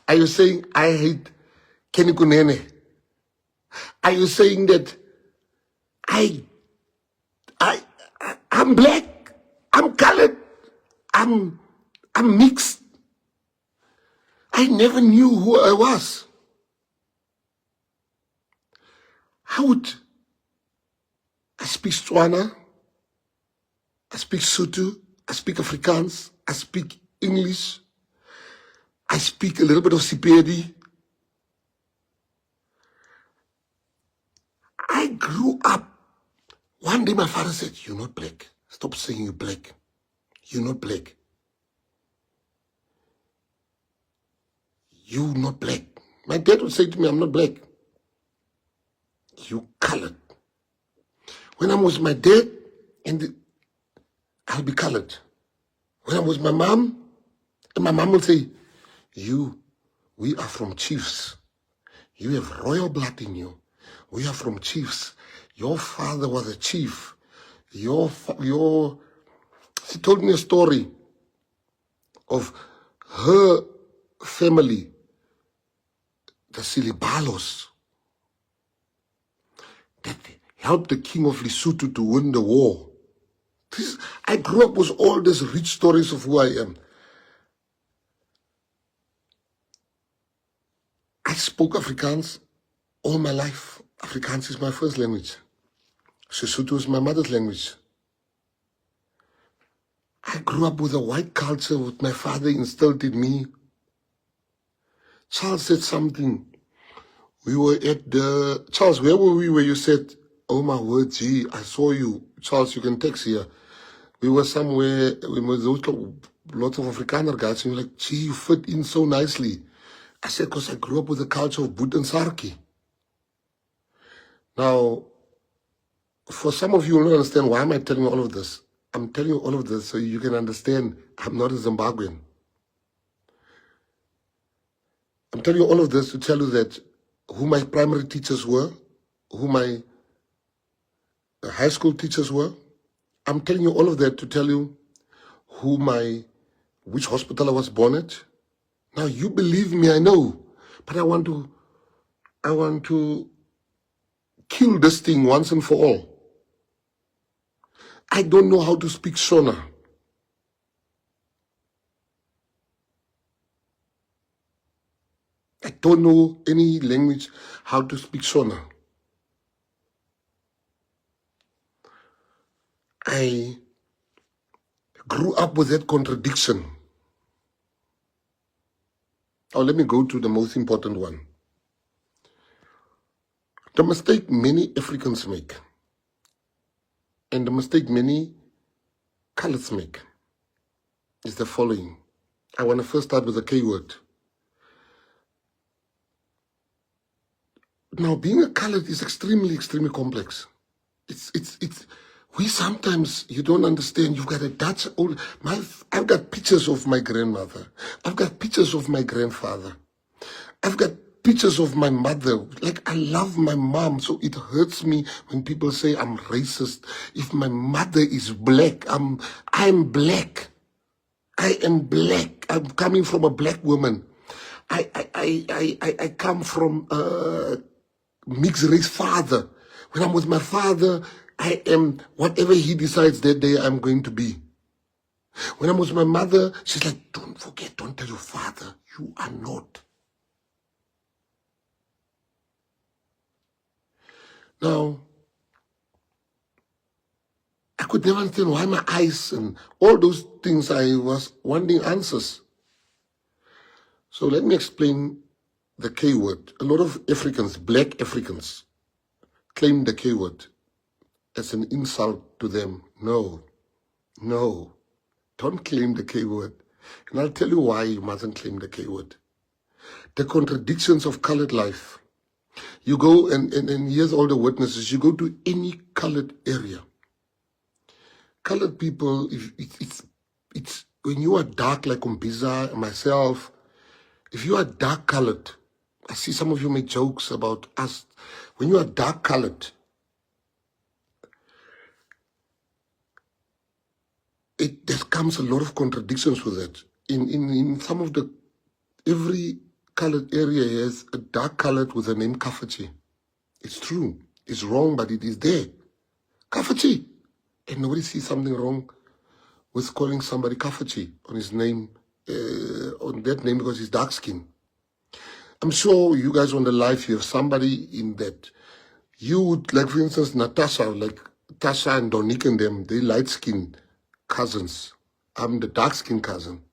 Are you saying I hate Kenny Kunene? Are you saying that I, I'm black, I'm colored, I'm mixed? I never knew who I was. I speak Tswana, I speak Sotho, I speak Afrikaans, I speak English, I speak a little bit of Sepedi. I grew up. One day my father said, "You're not black. Stop saying you're black. You're not black. You're not black." My dad would say to me, "I'm not black. You colored." When I'm with my dad, I'll be colored. When I'm with my mom, and my mom will say, we are from chiefs. You have royal blood in you. We are from chiefs. Your father was a chief. She told me a story of her family, the Silibalos, that helped the king of Lesotho to win the war. I grew up with all these rich stories of who I am. I spoke Afrikaans all my life. Afrikaans is my first language. Sesotho is my mother's language. I grew up with a white culture that my father instilled in me. Charles said something. We were at the... Charles, where were we where you said, "Oh my word, gee, I saw you." Charles, you can text here. We were somewhere, we were lots of Afrikaner guys, and you're like, "Gee, you fit in so nicely." I said, "Because I grew up with the culture of Boet and Sarki." Now, for some of you who don't understand, why am I telling you all of this? I'm telling you all of this so you can understand I'm not a Zimbabwean. I'm telling you all of this to tell you that who my primary teachers were, who my high school teachers were. I'm telling you all of that to tell you which hospital I was born at. Now, you believe me, I know, but I want to kill this thing once and for all. I don't know how to speak Shona. I don't know any language how to speak Shona. I grew up with that contradiction. Now, let me go to the most important one. The mistake many Africans make, and the mistake many coloreds make, is the following. I want to first start with the K word. Now, being a colored is extremely, extremely complex. We sometimes, you don't understand, you've got a Dutch old, I've got pictures of my grandmother. I've got pictures of my grandfather. I've got pictures of my mother. Like, I love my mom, so it hurts me when people say I'm racist. If my mother is black, I'm black. I am black. I'm coming from a black woman. I come from a mixed race father. When I'm with my father, I am whatever he decides that day I'm going to be. When I'm with my mother, she's like, "Don't forget, don't tell your father, you are not." Now, I could never understand why my eyes and all those things, I was wanting answers. So let me explain the K word. A lot of Africans, black Africans, claim the K word as an insult to them. No, don't claim the K word. And I'll tell you why you mustn't claim the K word. The contradictions of colored life. You go, and here's all the witnesses, you go to any colored area. Colored people, it's when you are dark like Umbiza and myself, if you are dark colored, I see some of you make jokes about us. When you are dark colored, there comes a lot of contradictions with it. In some of the, every colored area has a dark colored with the name Kafachi. It's true. It's wrong, but it is there. Kafachi. And nobody sees something wrong with calling somebody Kafachi on his name, on that name, because he's dark skinned. I'm sure you guys on the live, you have somebody in that. You would, like for instance, Natasha, like Tasha and Donik and them, they light skinned cousins. I'm the dark skinned cousin.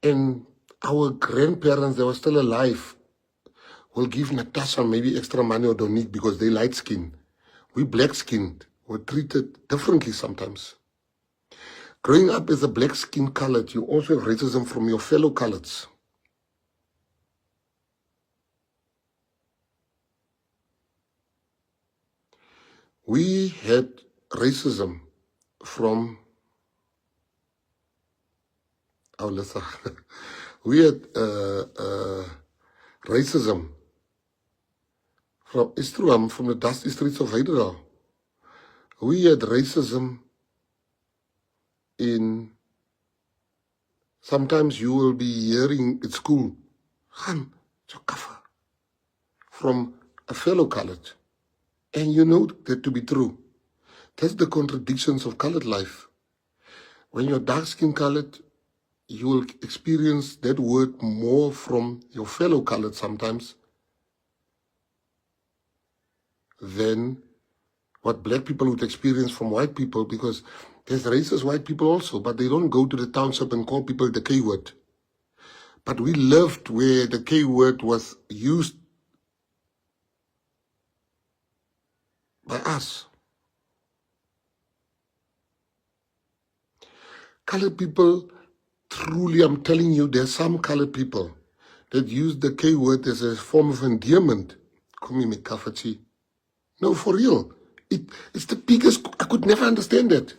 And our grandparents, they were still alive, will give Natasha maybe extra money or Donik because they light skinned. We black skinned were treated differently sometimes. Growing up as a black skin colored, you also have racism from your fellow coloreds. We had racism from our lesser. We had racism from, it's true, I'm from the dusty streets of Hyderabad. We had racism in, sometimes you will be hearing at school, "Han, Chokafa," from a fellow colored. And you know that to be true. That's the contradictions of colored life. When you're dark-skinned colored, you will experience that word more from your fellow colored sometimes than what black people would experience from white people, because there's racist white people also, but they don't go to the township and call people the K word. But we lived where the K word was used by us. Colored people, truly, I'm telling you, there's some colored people that use the K word as a form of endearment. Kumi me kafachi. No, for real. It's the biggest, I could never understand that.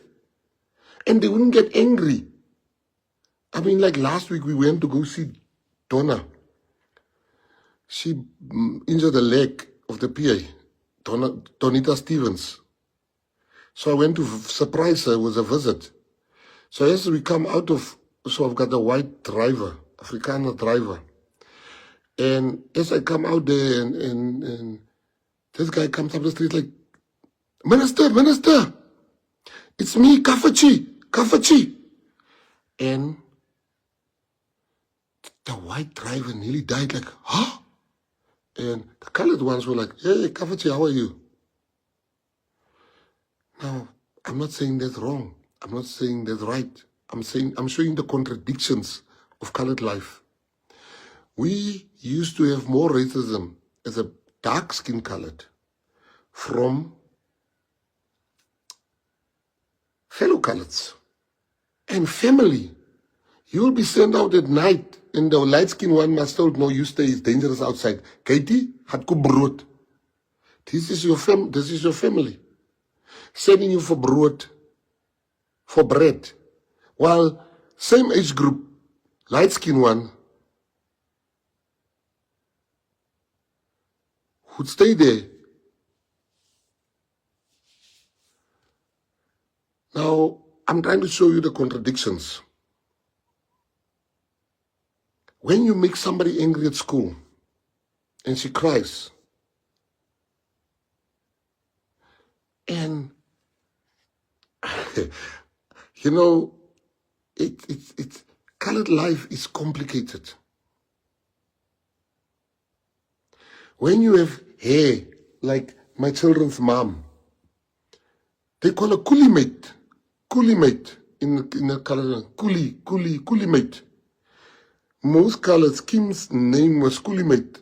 And they wouldn't get angry. I mean, like last week we went to go see Donna. She injured the leg of the PA, Donita Stevens. So I went to surprise her with a visit. So as we come out of, so I've got a white driver, Afrikaner driver. And as I come out there and this guy comes up the street like, Minister, it's me, Kafachi. And the white driver nearly died like, huh? And the colored ones were like, hey, Kafachi, how are you? Now, I'm not saying that's wrong. I'm not saying that's right. I'm showing the contradictions of colored life. We used to have more racism as a dark skin colored from fellow coloreds and family. You'll be sent out at night and the light skin one must told, no, you stay, it's dangerous outside. Katie, had ko brood. This is your family. Sending you for brood, for bread. While same age group, light skin one, would stay there. Now, I'm trying to show you the contradictions. When you make somebody angry at school and she cries, and you know, it's colored life is complicated. When you have hair, like my children's mom, they call her coolie mate in a color, coolie mate. Most colors, Kim's name was coolie mate.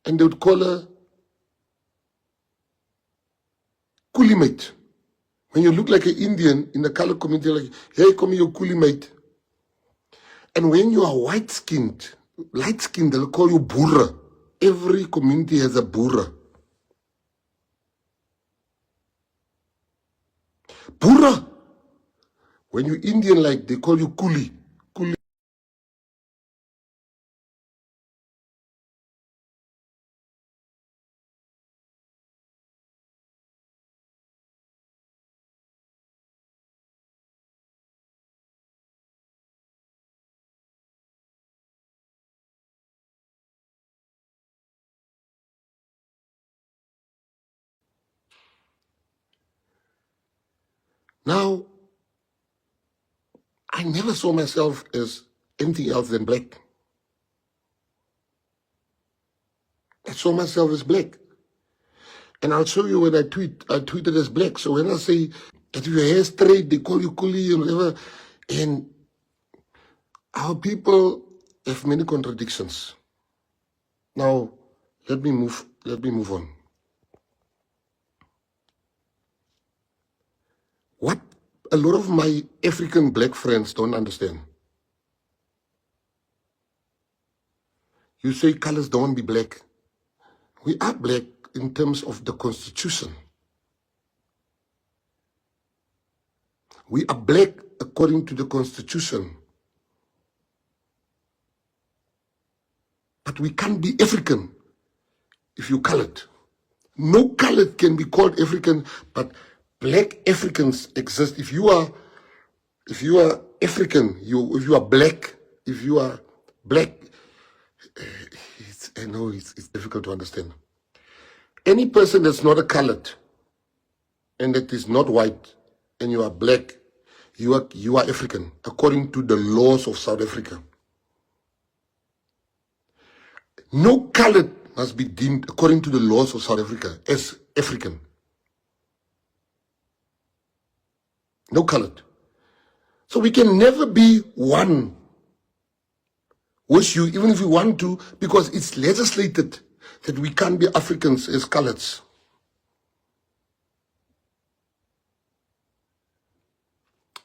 And they would call her coolie mate. When you look like an Indian in the color community, like, hey, come here, coolie mate. And when you are white-skinned, light-skinned, they'll call you burra. Every community has a burra. Burra. When you Indian, like, they call you coolie. Now, I never saw myself as anything else than black. I saw myself as black. And I'll show you when I tweeted as black. So when I say that your hair straight, they call you coolie and whatever. And our people have many contradictions. Now, let me move on. What a lot of my African black friends don't understand. You say colors don't want to be black. We are black in terms of the Constitution. We are black according to the Constitution. But we can't be African if you colored. No colored can be called African, but black Africans exist. If you are African, if you are black, I know it's difficult to understand. Any person that's not a colored and that is not white and you are black, you are African according to the laws of South Africa. No colored must be deemed according to the laws of South Africa as African. No colored. So we can never be one with you, even if we want to, because it's legislated that we can't be Africans as coloreds.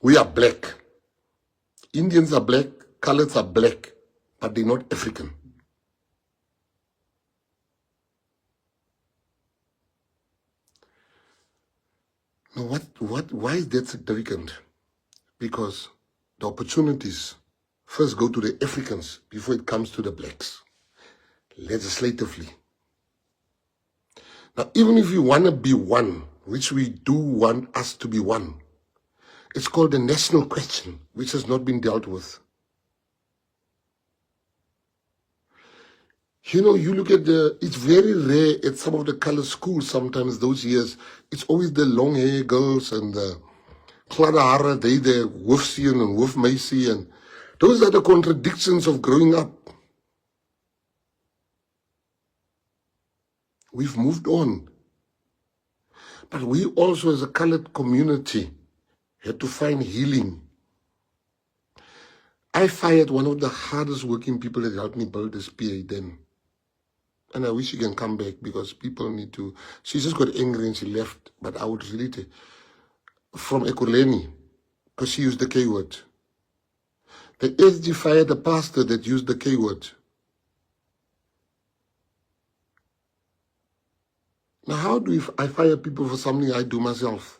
We are black. Indians are black, coloreds are black, but they're not African. Now why is that significant? Because the opportunities first go to the Africans before it comes to the blacks, legislatively. Now, even if you want to be one, which we do want us to be one, it's called the national question, which has not been dealt with. You know, you look at it's very rare at some of the color schools sometimes those years, it's always the long hair girls and the Kladahara, they the Wolfsian and Wolf Macy, and those are the contradictions of growing up. We've moved on. But we also as a colored community had to find healing. I fired one of the hardest working people that helped me build this PA then. And I wish she can come back because people need to. She just got angry and she left. But I would relate it. From Ekurhuleni, because she used the K word. The SG fired the pastor that used the K word. Now, how do I fire people for something I do myself?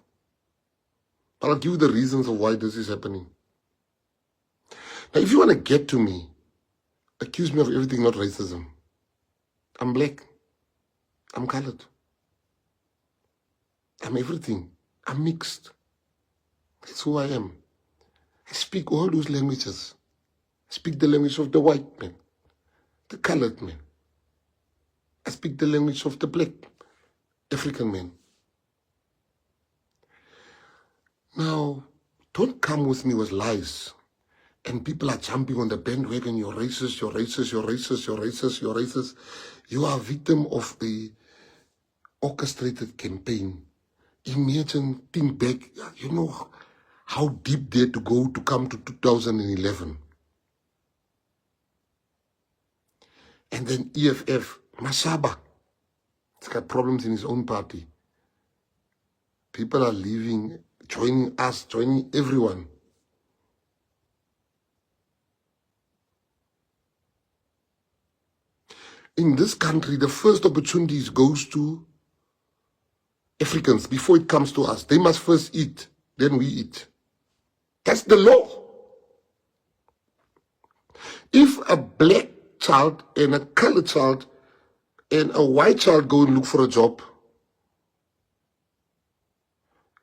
But I'll give you the reasons of why this is happening. Now, if you want to get to me, accuse me of everything, not racism. I'm black. I'm colored. I'm everything. I'm mixed. That's who I am. I speak all those languages. I speak the language of the white man, the colored man. I speak the language of the black African man. Now, don't come with me with lies. And people are jumping on the bandwagon, you're racist, you're racist, you're racist, you're racist, you're racist. You are a victim of a orchestrated campaign. Imagine, think back, you know how deep they had to go to come to 2011. And then EFF, Mashaba, he's got problems in his own party. People are leaving, joining us, joining everyone. In this country, the first opportunities goes to Africans before it comes to us. They must first eat, then we eat. That's the law. If a black child and a colored child and a white child go and look for a job,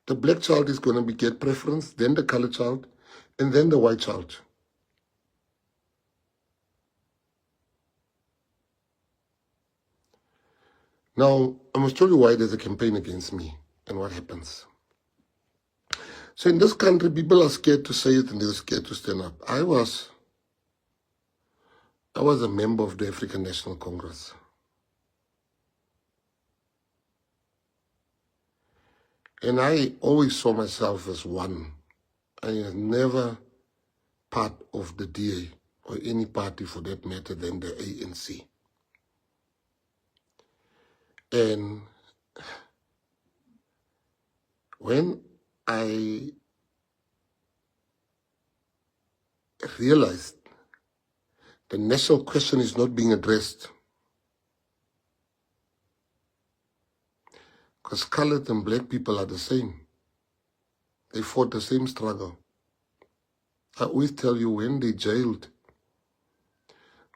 the black child is going to get preference, then the colored child, and then the white child. Now, I must tell you why there's a campaign against me and what happens. So in this country, people are scared to say it and they're scared to stand up. I was a member of the African National Congress. And I always saw myself as one. I was never part of the DA or any party for that matter than the ANC. And when I realized the national question is not being addressed, because colored and black people are the same. They fought the same struggle. I always tell you, when they jailed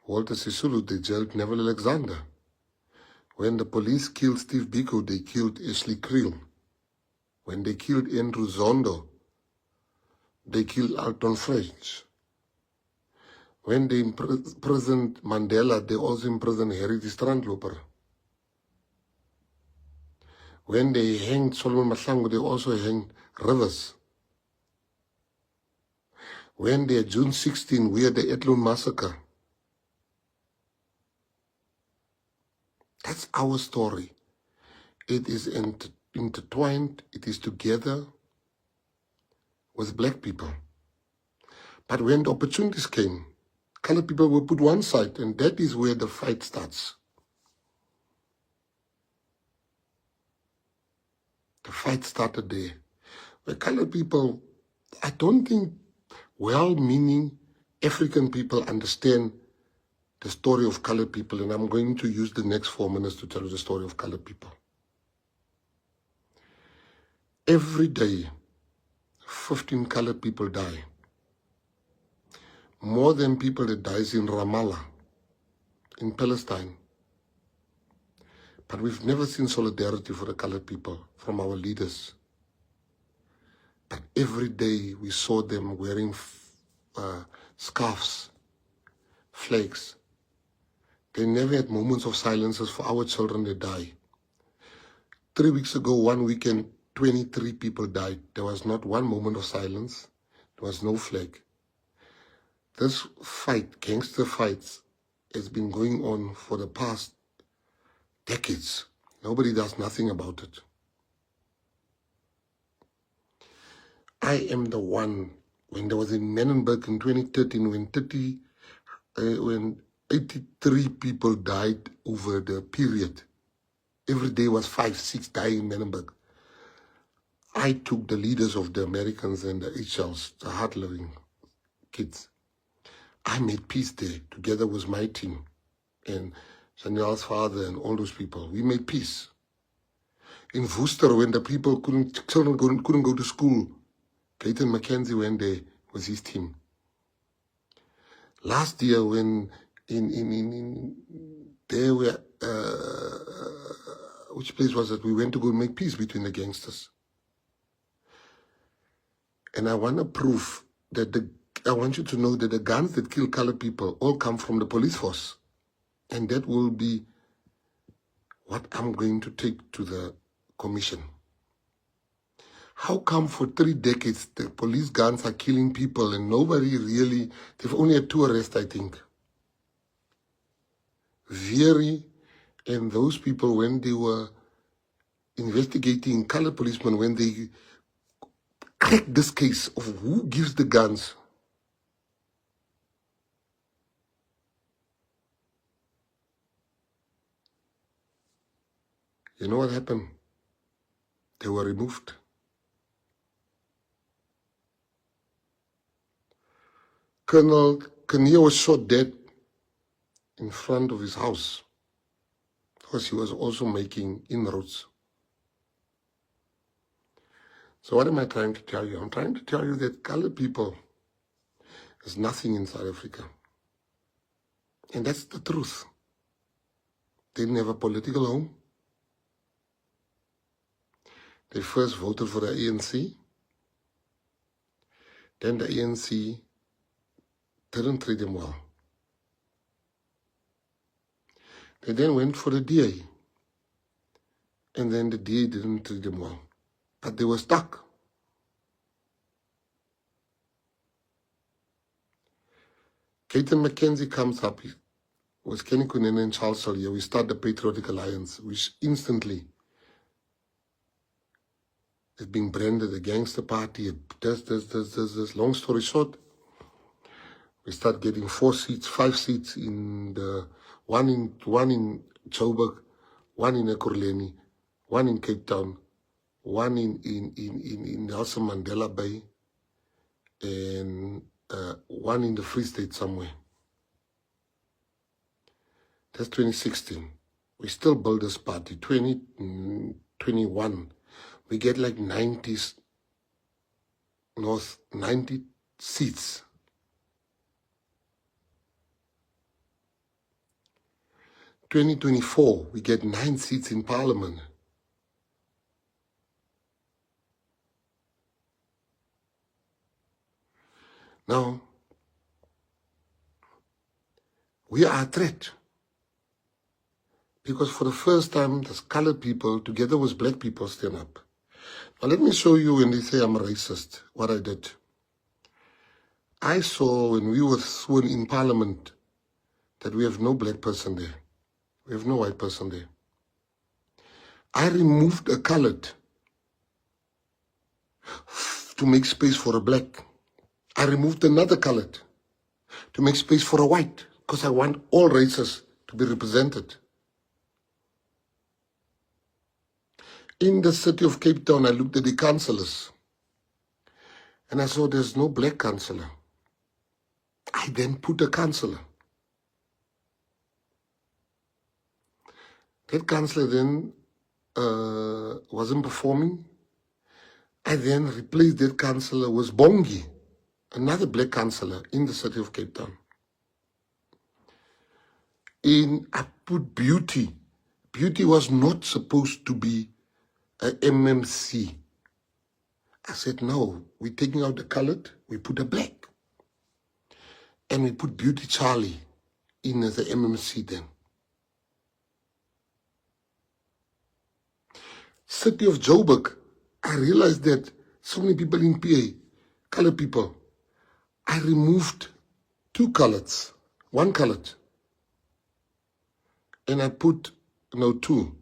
Walter Sisulu, they jailed Neville Alexander. When the police killed Steve Biko, they killed Ashley Creel. When they killed Andrew Zondo, they killed Alton French. When they imprisoned Mandela, they also imprisoned Harry the Strandloper. When they hanged Solomon Mahlangu, they also hanged Rivers. When they, June 16, we had the Etlun massacre. That's our story. It is intertwined, it is together with black people. But when the opportunities came, colored people were put one side, and that is where the fight starts. The fight started there. Where colored people, I don't think well-meaning African people understand the story of colored people, and I'm going to use the next 4 minutes to tell you the story of colored people. Every day, 15 colored people die. More than people that dies in Ramallah, in Palestine. But we've never seen solidarity for the colored people from our leaders. But every day we saw them wearing scarves, flags. They never had moments of silences for our children that die. 3 weeks ago, one weekend, 23 people died. There was not one moment of silence. There was no flag. This fight, gangster fights, has been going on for the past decades. Nobody does nothing about it. I am the one, when there was in Menenberg in 2013, when 83 people died over the period. Every day was 5, 6 dying in Menenberg. I took the leaders of the Americans and the HLs, the hard-living kids. I made peace there together with my team and Daniel's father and all those people. We made peace. In Worcester, when the people children couldn't go to school, Gayton Mackenzie went there with his team. Last year, when there were, which place was it? We went to go make peace between the gangsters. And I want to prove that I want you to know that the guns that kill colored people all come from the police force. And that will be what I'm going to take to the commission. How come for 3 decades the police guns are killing people and nobody really, they've only had 2 arrests, I think. Very, and those people, when they were investigating colored policemen, when they cracked this case of who gives the guns, you know what happened? They were removed. Colonel Kanye was shot dead in front of his house because he was also making inroads. So what am I trying to tell you? I'm trying to tell you that colored people is nothing in South Africa. And that's the truth. They didn't have a political home. They first voted for the ANC. Then the ANC didn't treat them well. They then went for the DA. And then the DA didn't treat them well. But they were stuck. Gayton Mackenzie comes up with Kenny Kunene and Charles Salier. We start the Patriotic Alliance, which instantly is being branded a gangster party. This. Long story short, we start getting 4 seats, 5 seats in the one in Joburg, one in Ekurhuleni, one in Cape Town, one in Nelson Mandela Bay, and one in the Free State somewhere. That's 2016. We still build this party. 2021, we get like 90 seats. 2024, we get 9 seats in Parliament. Now, we are a threat. Because for the first time, there's colored people together with black people stand up. Now let me show you when they say I'm a racist, what I did. I saw when we were sworn in Parliament that we have no black person there. We have no white person there. I removed a colored to make space for a black. I removed another colored to make space for a white, because I want all races to be represented. In the city of Cape Town, I looked at the councillors and I saw there's no black councillor. I then put a councillor. That councillor then wasn't performing. I then replaced that councillor with Bongi, another black councillor in the city of Cape Town. I put Beauty. Beauty was not supposed to be a MMC. I said, no, we're taking out the colored, we put a black. And we put Beauty Charlie in as the MMC then. City of Joburg, I realized that so many people in PA, colored people, I removed 2 coloreds, 1 colored. And I put, no, 2.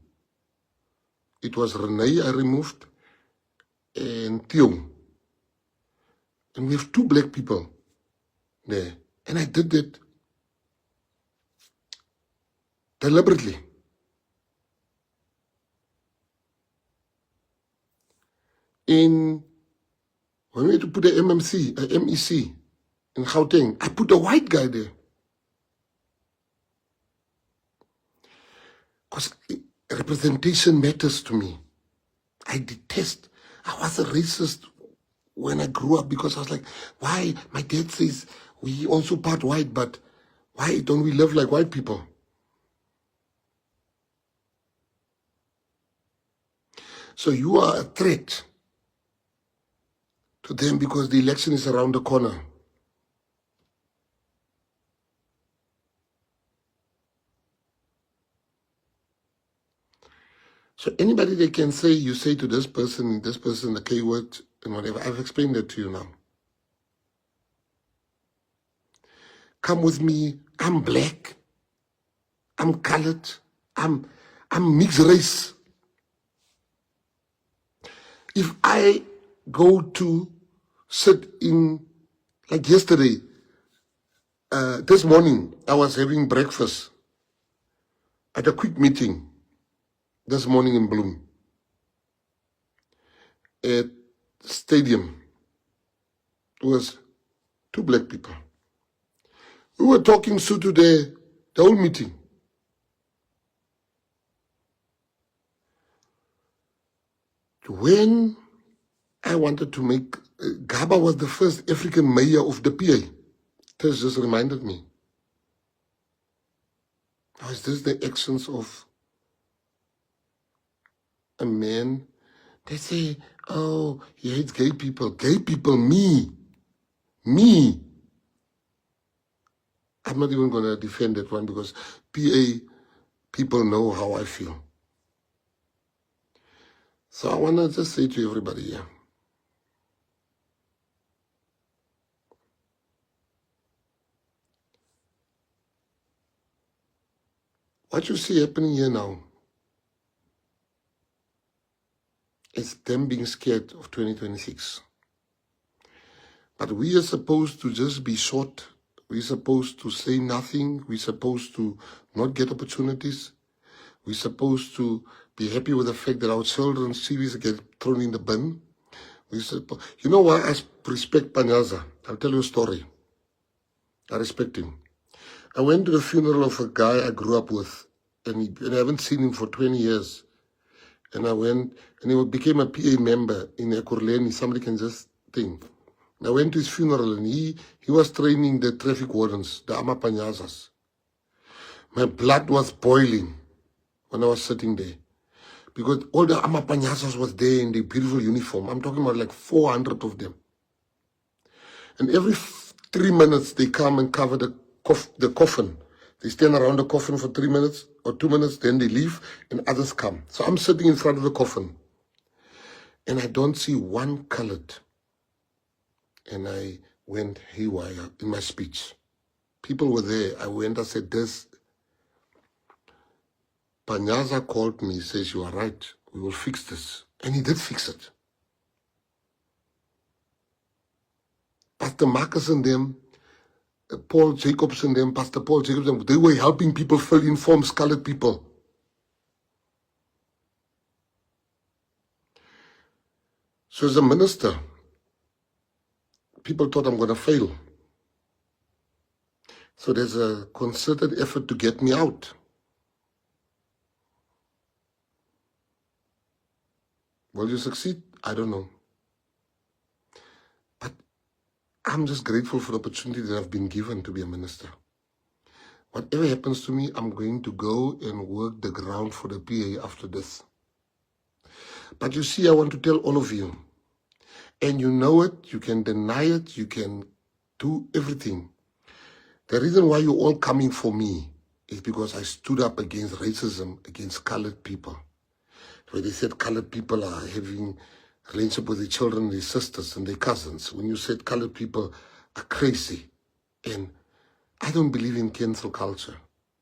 It was Renee I removed and Theo. And we have 2 black people there. And I did it deliberately. When we had to put a MMC, a MEC in Gauteng, I put a white guy there. Because representation matters to me. I was a racist when I grew up because I was like, why? My dad says we also part white, but why don't we live like white people? So you are a threat to them because the election is around the corner. So anybody they can say, you say to this person, the K word, and whatever, I've explained that to you now. Come with me, I'm black, I'm colored, I'm mixed race. If I go to sit in, like yesterday, this morning, I was having breakfast at a quick meeting this morning in Bloem at stadium. It was 2 black people. We were talking Sotho there, the whole meeting. When I wanted to make, Gaba was the first African mayor of the PA. This just reminded me. Now, is this the actions of a man? They say, oh, he hates gay people. Gay people, me. Me. I'm not even going to defend that one because PA people know how I feel. So I want to just say to everybody here, What you see happening here now is them being scared of 2026. But we are supposed to just be short. We're supposed to say nothing. We're supposed to not get opportunities. We're supposed to be happy with the fact that our children's CVs get thrown in the bin. You know why I respect Panyaza? I'll tell you a story. I respect him. I went to the funeral of a guy I grew up with, and I haven't seen him for 20 years. And I went, and he became a PA member in Ekurhuleni. Somebody can just think. I went to his funeral, and he was training the traffic wardens, the Amapanyazas. My blood was boiling when I was sitting there, because all the Amapanyazas was there in their beautiful uniform. I'm talking about like 400 of them. And every 3 minutes, they come and cover the coffin. They stand around the coffin for 3 minutes or 2 minutes, then they leave, and others come. So I'm sitting in front of the coffin, and I don't see one colored. And I went haywire in my speech. People were there. I went, I said, this. Panyaza called me, says, you are right. We will fix this. And he did fix it. Pastor Marcus and them, Paul Jacobs and them, Pastor Paul Jacobs and them, they were helping people fill in forms, colored people. So as a minister, people thought I'm going to fail. So there's a concerted effort to get me out. Will you succeed? I don't know. But I'm just grateful for the opportunity that I've been given to be a minister. Whatever happens to me, I'm going to go and work the ground for the PA after this. But you see, I want to tell all of you, and you know it, you can deny it, you can do everything. The reason why you're all coming for me is because I stood up against racism, against colored people. Where they said colored people are having a relationship with their children, their sisters, and their cousins. When you said colored people are crazy. And I don't believe in cancel culture.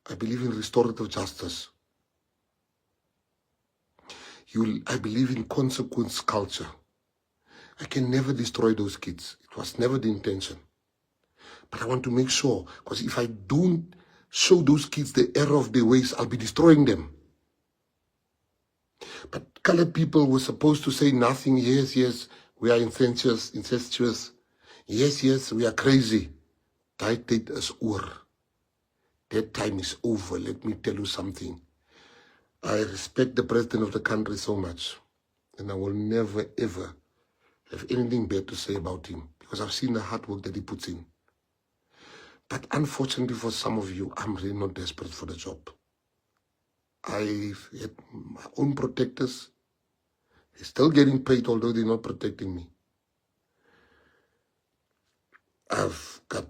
I believe in restorative justice. I believe in consequence culture. I can never destroy those kids. It was never the intention. But I want to make sure, because if I don't show those kids the error of their ways, I'll be destroying them. But colored people were supposed to say nothing. Yes, yes, we are incestuous. Yes, yes, we are crazy. That date is over. That time is over. Let me tell you something. I respect the president of the country so much, and I will never, ever have anything bad to say about him, because I've seen the hard work that he puts in. But unfortunately for some of you, I'm really not desperate for the job. I've had my own protectors. They're still getting paid, although they're not protecting me. I've got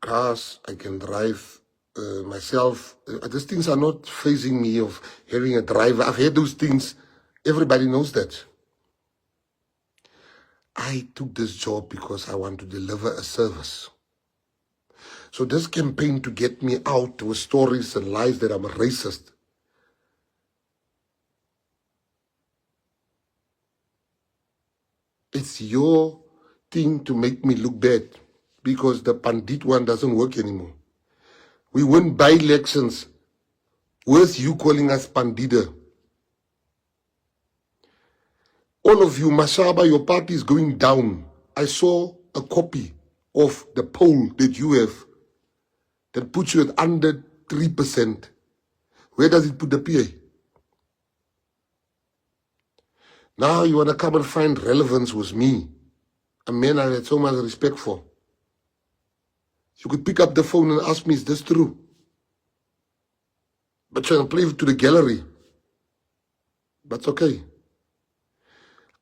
cars, I can drive myself. These things are not phasing me of having a driver. I've had those things. Everybody knows that. I took this job because I want to deliver a service. So this campaign to get me out with stories and lies that I'm a racist, it's your thing to make me look bad, because the Pandit one doesn't work anymore. We win by-elections. Where's you calling us Pandita? All of you, Mashaba, your party is going down. I saw a copy of the poll that you have that puts you at under 3%. Where does it put the PA? Now you want to come and find relevance with me, a man I had so much respect for. You could pick up the phone and ask me, is this true? But trying to play to the gallery. That's okay.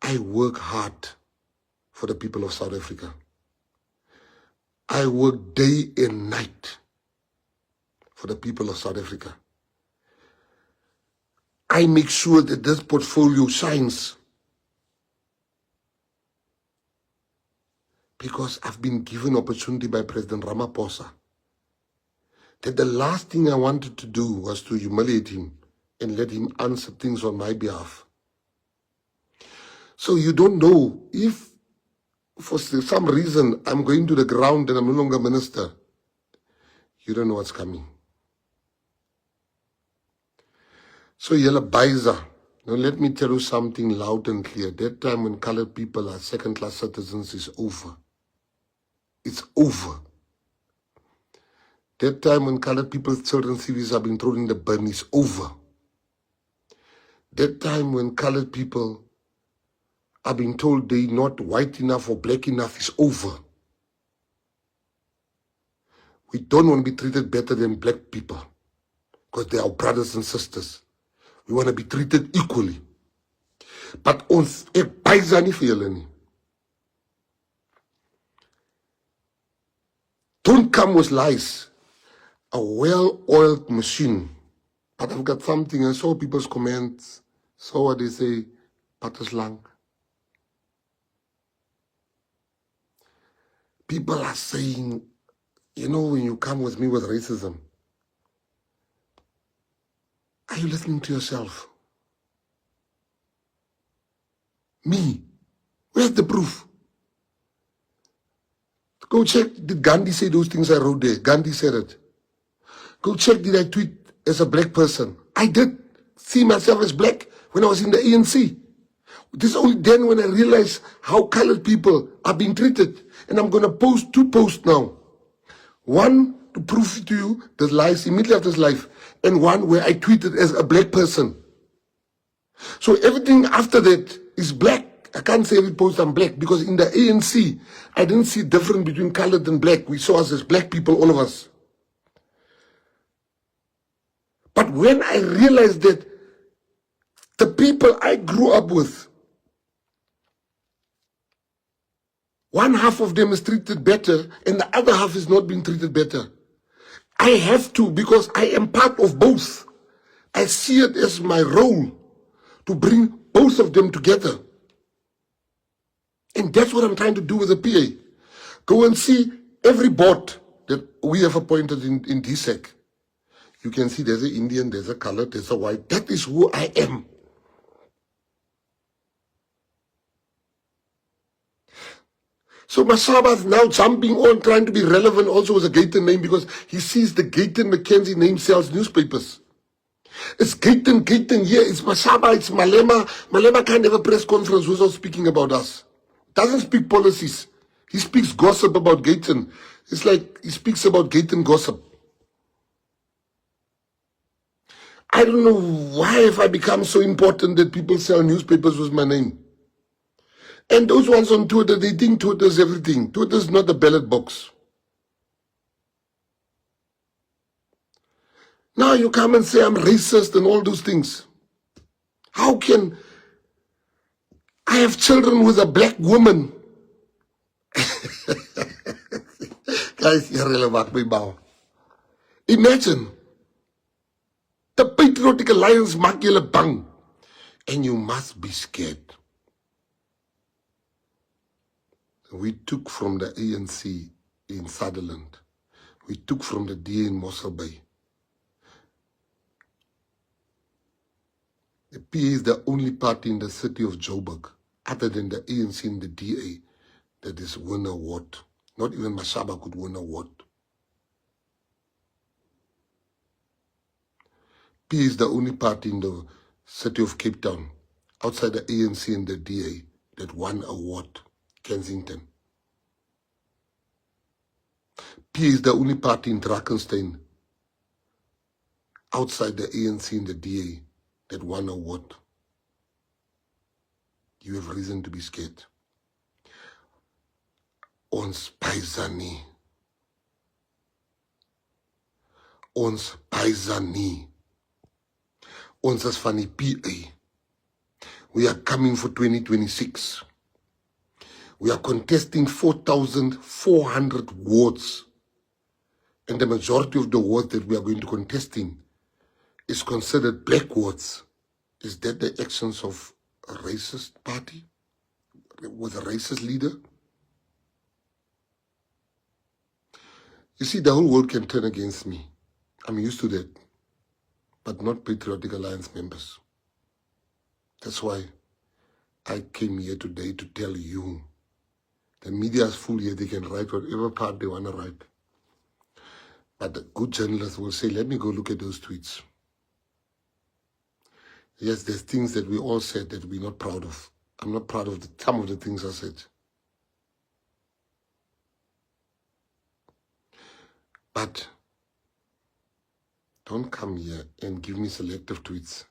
I work hard for the people of South Africa. I work day and night for the people of South Africa. I make sure that this portfolio shines, because I've been given opportunity by President Ramaphosa that the last thing I wanted to do was to humiliate him and let him answer things on my behalf. So you don't know if for some reason I'm going to the ground and I'm no longer minister. You don't know what's coming. So Yella Baiza, now let me tell you something loud and clear. That time when colored people are second-class citizens is over. It's over. That time when colored people's children's CVs are being thrown in the bin is over. That time when colored people are being told they're not white enough or black enough is over. We don't want to be treated better than black people because they are our brothers and sisters. We want to be treated equally. But ons ek baisa nie vir julle nie. Don't come with lies. A well-oiled machine. But I've got something. I saw people's comments. Saw what they say. Paterslang. People are saying, you know, when you come with me with racism, are you listening to yourself? Me? Where's the proof? Go check, did Gandhi say those things I wrote there? Gandhi said it. Go check, did I tweet as a black person? I did see myself as black when I was in the ANC. This is only then when I realized how colored people are being treated. And I'm going to post 2 posts now. One to prove to you the lies immediately after his life, and one where I tweeted as a black person. So everything after that is black. I can't say every post I'm black because in the ANC, I didn't see difference between colored and black. We saw us as black people, all of us. But when I realized that the people I grew up with, one half of them is treated better and the other half is not being treated better. I have to, because I am part of both. I see it as my role to bring both of them together. And that's what I'm trying to do with the PA. Go and see every board that we have appointed in DSEC. You can see there's an Indian, there's a colored, there's a white. That is who I am. So Masaba is now jumping on, trying to be relevant also with a Gayton name because he sees the Gayton Mackenzie name sells newspapers. It's Gayton, yeah, it's Masaba, it's Malema. Malema can't have a press conference without speaking about us. Doesn't speak policies. He speaks gossip about Gayton. It's like he speaks about Gayton gossip. I don't know why have I become so important that people sell newspapers with my name. And those ones on Twitter, they think Twitter is everything. Twitter is not a ballot box. Now you come and say I'm racist and all those things. How can I have children with a black woman? Guys, imagine the Patriotic Alliance maak julle bang, and you must be scared. We took from the ANC in Sutherland. We took from the DA in Mossel Bay. The PA is the only party in the city of Joburg, other than the ANC and the DA, that is win an award. Not even Mashaba could win an award. PA is the only party in the city of Cape Town, outside the ANC and the DA, that won an award. Kensington. P is the only party in Drakenstein outside the ANC and the DA that won an award. You have reason to be scared. Ons paisani. Ons paisani. Ons is van die PA. We are coming for 2026. We are contesting 4,400 wards. And the majority of the wards that we are going to contest in is considered black wards. Is that the actions of a racist party? With a racist leader? You see, the whole world can turn against me. I'm used to that, but not Patriotic Alliance members. That's why I came here today to tell you. The media is full here. They can write whatever part they want to write. But the good journalists will say, let me go look at those tweets. Yes, there's things that we all said that we're not proud of. I'm not proud of some of the things I said. But don't come here and give me selective tweets.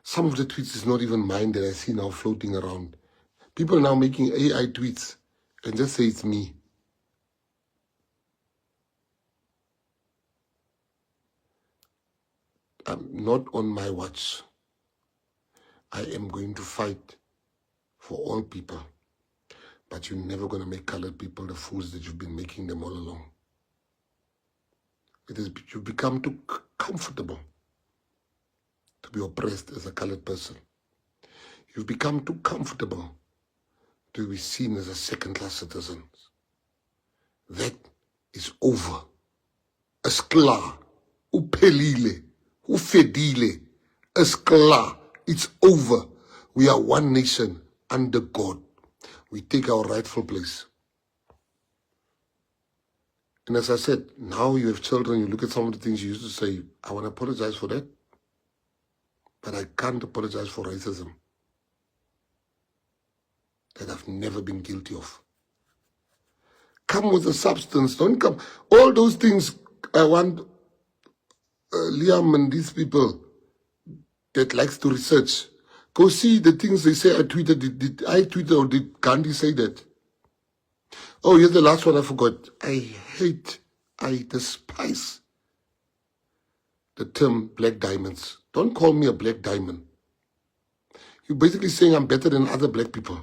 Some of the tweets is not even mine that I see now floating around. People are now making AI tweets and just say it's me. I'm not on my watch. I am going to fight for all people. But you're never going to make colored people the fools that you've been making them all along. You've become too comfortable to be oppressed as a colored person. You've become too comfortable to be seen as a second-class citizen. That is over. Is klaar. Uphelile. Ufedile. Is klaar. It's over. We are one nation under God. We take our rightful place. And as I said, now you have children, you look at some of the things you used to say, I want to apologize for that, but I can't apologize for racism that I've never been guilty of. Come with the substance, don't come. All those things I want Liam and these people that likes to research. Go see the things they say I tweeted. Did I tweet or did Gandhi say that? Oh, here's the last one I forgot. I despise the term black diamonds. Don't call me a black diamond. You're basically saying I'm better than other black people.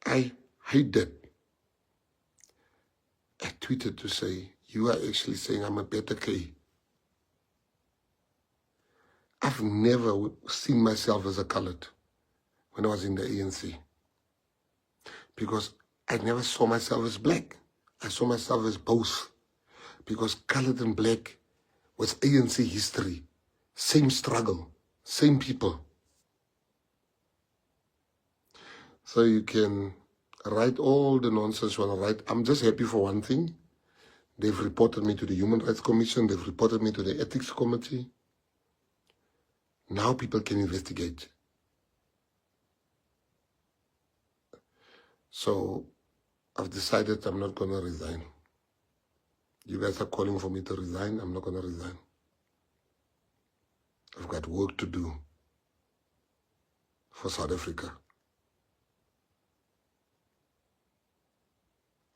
I hate that. I tweeted to say, you are actually saying I'm a better K. I've never seen myself as a colored when I was in the ANC. Because I never saw myself as black. I saw myself as both. Because colored and black was ANC history. Same struggle, same people. So you can write all the nonsense you want to write. I'm just happy for one thing. They've reported me to the Human Rights Commission. They've reported me to the Ethics Committee. Now people can investigate. So I've decided I'm not going to resign. You guys are calling for me to resign. I'm not going to resign. I've got work to do for South Africa.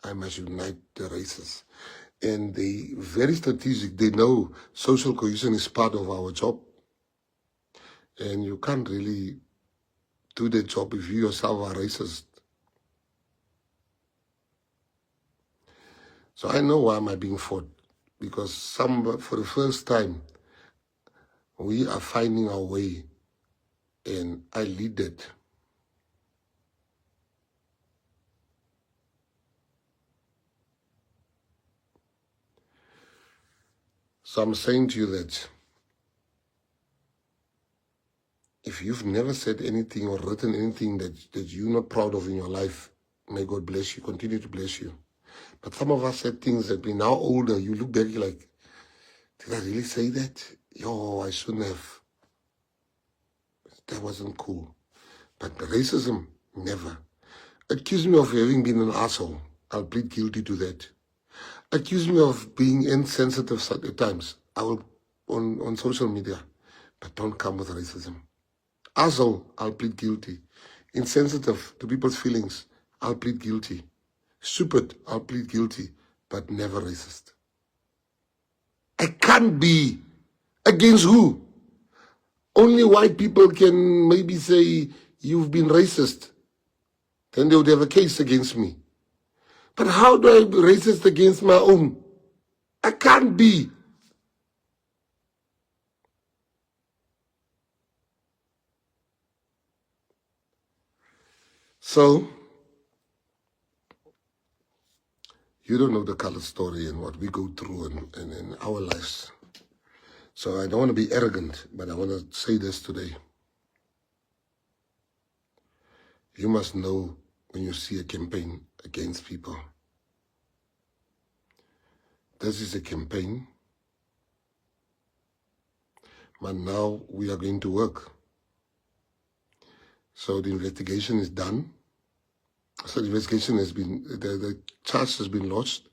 I must unite the races. And they very strategic. They know social cohesion is part of our job. And you can't really do the job if you yourself are racist. So I know why am I being fought. Because for the first time, we are finding our way. And I lead it. So I'm saying to you that if you've never said anything or written anything that you're not proud of in your life, may God bless you, continue to bless you. But some of us said things that we're now older, you look back like, did I really say that? Yo, I shouldn't have. That wasn't cool. But racism, never. Accuse me of having been an asshole. I'll plead guilty to that. Accuse me of being insensitive at times. I will on social media. But don't come with racism. Asshole, I'll plead guilty. Insensitive to people's feelings, I'll plead guilty. Stupid, I'll plead guilty. But never racist. I can't be. Against who? Only white people can maybe say, you've been racist. Then they would have a case against me. But how do I be racist against my own? I can't be. So, You don't know the color story and what we go through and in our lives. So I don't want to be arrogant, but I want to say this today. You must know when you see a campaign against people. This is a campaign, but now we are going to work. So the investigation is done. So the investigation has been, the charge has been lodged.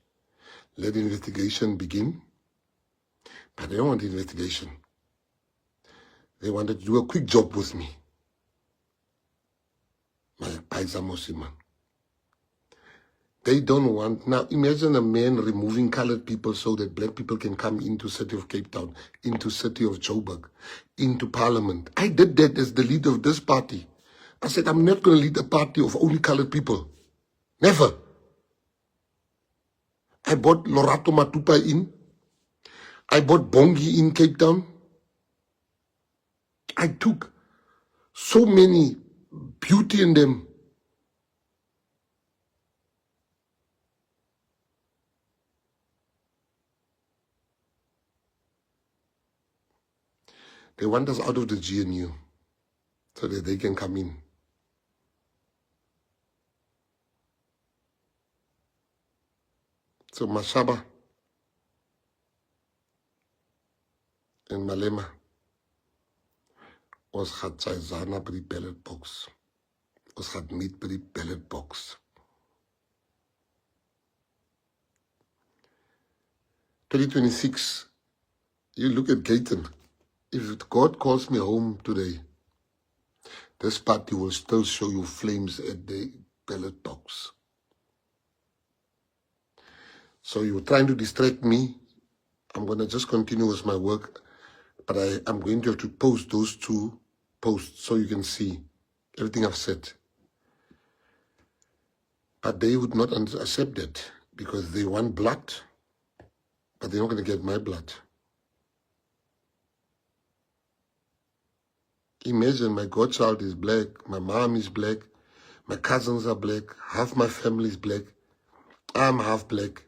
Let the investigation begin. But they don't want the investigation. They wanted to do a quick job with me. They don't want, now imagine a man removing colored people so that black people can come into city of Cape Town, into city of Joburg, into parliament. I did that as the leader of this party. I said, I'm not going to lead a party of only colored people. Never. I brought Lorato Matupa in. I brought Bongi in Cape Town. I took so many beauty in them. They want us out of the GNU so that they can come in. So Mashaba and Malema was had Zana by the ballot box. Was had meat by the ballot box. 2026, you look at Gayton. If God calls me home today, this party will still show you flames at the ballot box. So you're trying to distract me. I'm going to just continue with my work, but I'm going to have to post those 2 posts so you can see everything I've said. But they would not accept that because they want blood, but they're not going to get my blood. Imagine my godchild is black, my mom is black, my cousins are black, half my family is black, I'm half black,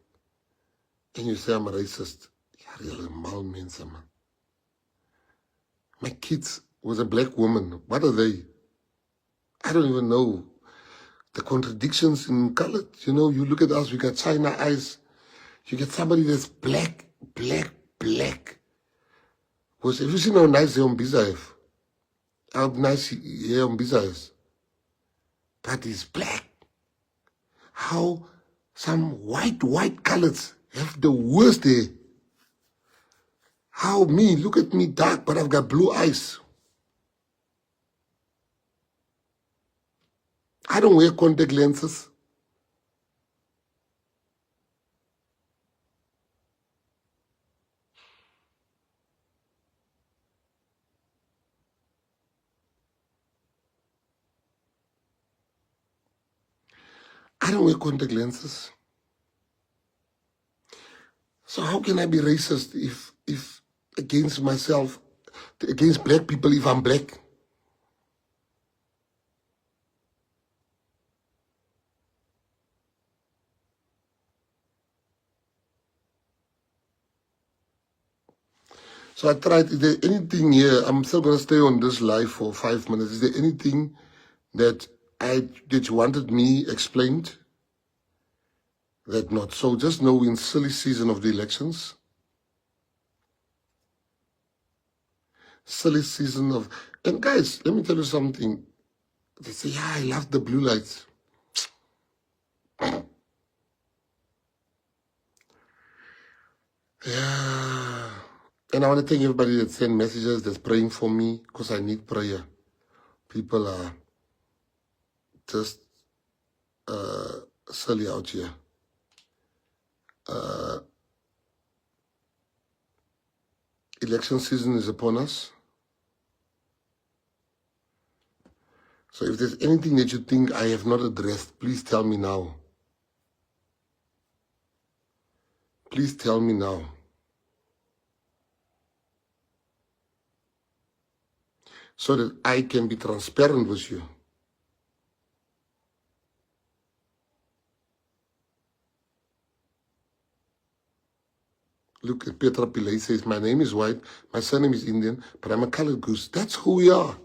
and you say I'm a racist. You're really mal mense, man. My kids was a black woman. What are they? I don't even know. The contradictions in color. You know, you look at us, we got China eyes. You get somebody that's black, black, black. Because have you seen how nice Ziombisa is? How nice Ziombisa is? But he's black. How some white colors have the worst hair. How me, look at me dark, but I've got blue eyes. I don't wear contact lenses. I don't wear contact lenses. So how can I be racist if against myself, against black people if I'm black? So I tried, is there anything here, I'm still going to stay on this live for 5 minutes. Is there anything that you wanted me explained? That not. So just know in silly season of the elections, silly season of, and guys, let me tell you something. They say, yeah, I love the blue lights. Yeah. And I want to thank everybody that sent messages, that's praying for me, because I need prayer. People are just silly out here. Election season is upon us. So if there's anything that you think I have not addressed, please tell me now. Please tell me now. So that I can be transparent with you. Look at Petra Pillay says, my name is white, my surname is Indian, but I'm a colored goose. That's who we are.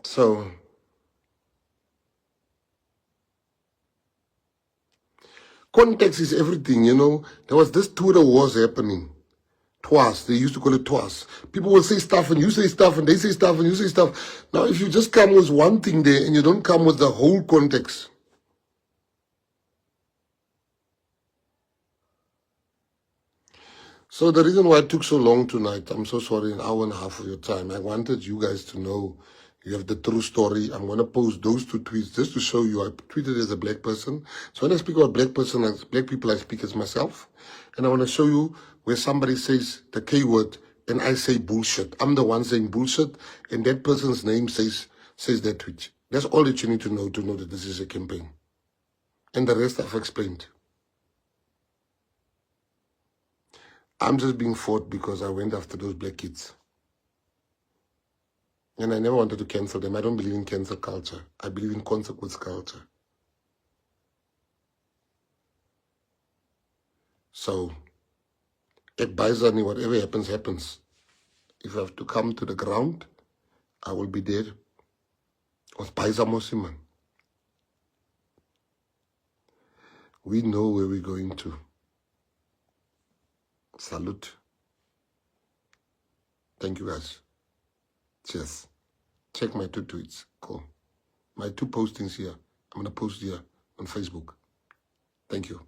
So, context is everything, you know. There was this Twitter wars happening. Twas. They used to call it twas. People will say stuff and you say stuff and they say stuff and you say stuff. Now, if you just come with one thing there and you don't come with the whole context. So the reason why it took so long tonight, I'm so sorry, an hour and a half of your time. I wanted you guys to know you have the true story. I'm going to post those 2 tweets just to show you I tweeted as a black person. So when I speak about black person, as black people, I speak as myself. And I want to show you where somebody says the K word and I say bullshit. I'm the one saying bullshit and that person's name says that tweet. That's all that you need to know that this is a campaign. And the rest I've explained. I'm just being fought because I went after those black kids. And I never wanted to cancel them. I don't believe in cancel culture. I believe in consequence culture. So, at Baizani, whatever happens, happens. If I have to come to the ground, I will be there. With Baiza Mosiman. We know where we're going to. Salute. Thank you guys. Cheers. Check my 2 tweets. Cool. My 2 postings here. I'm going to post here on Facebook. Thank you.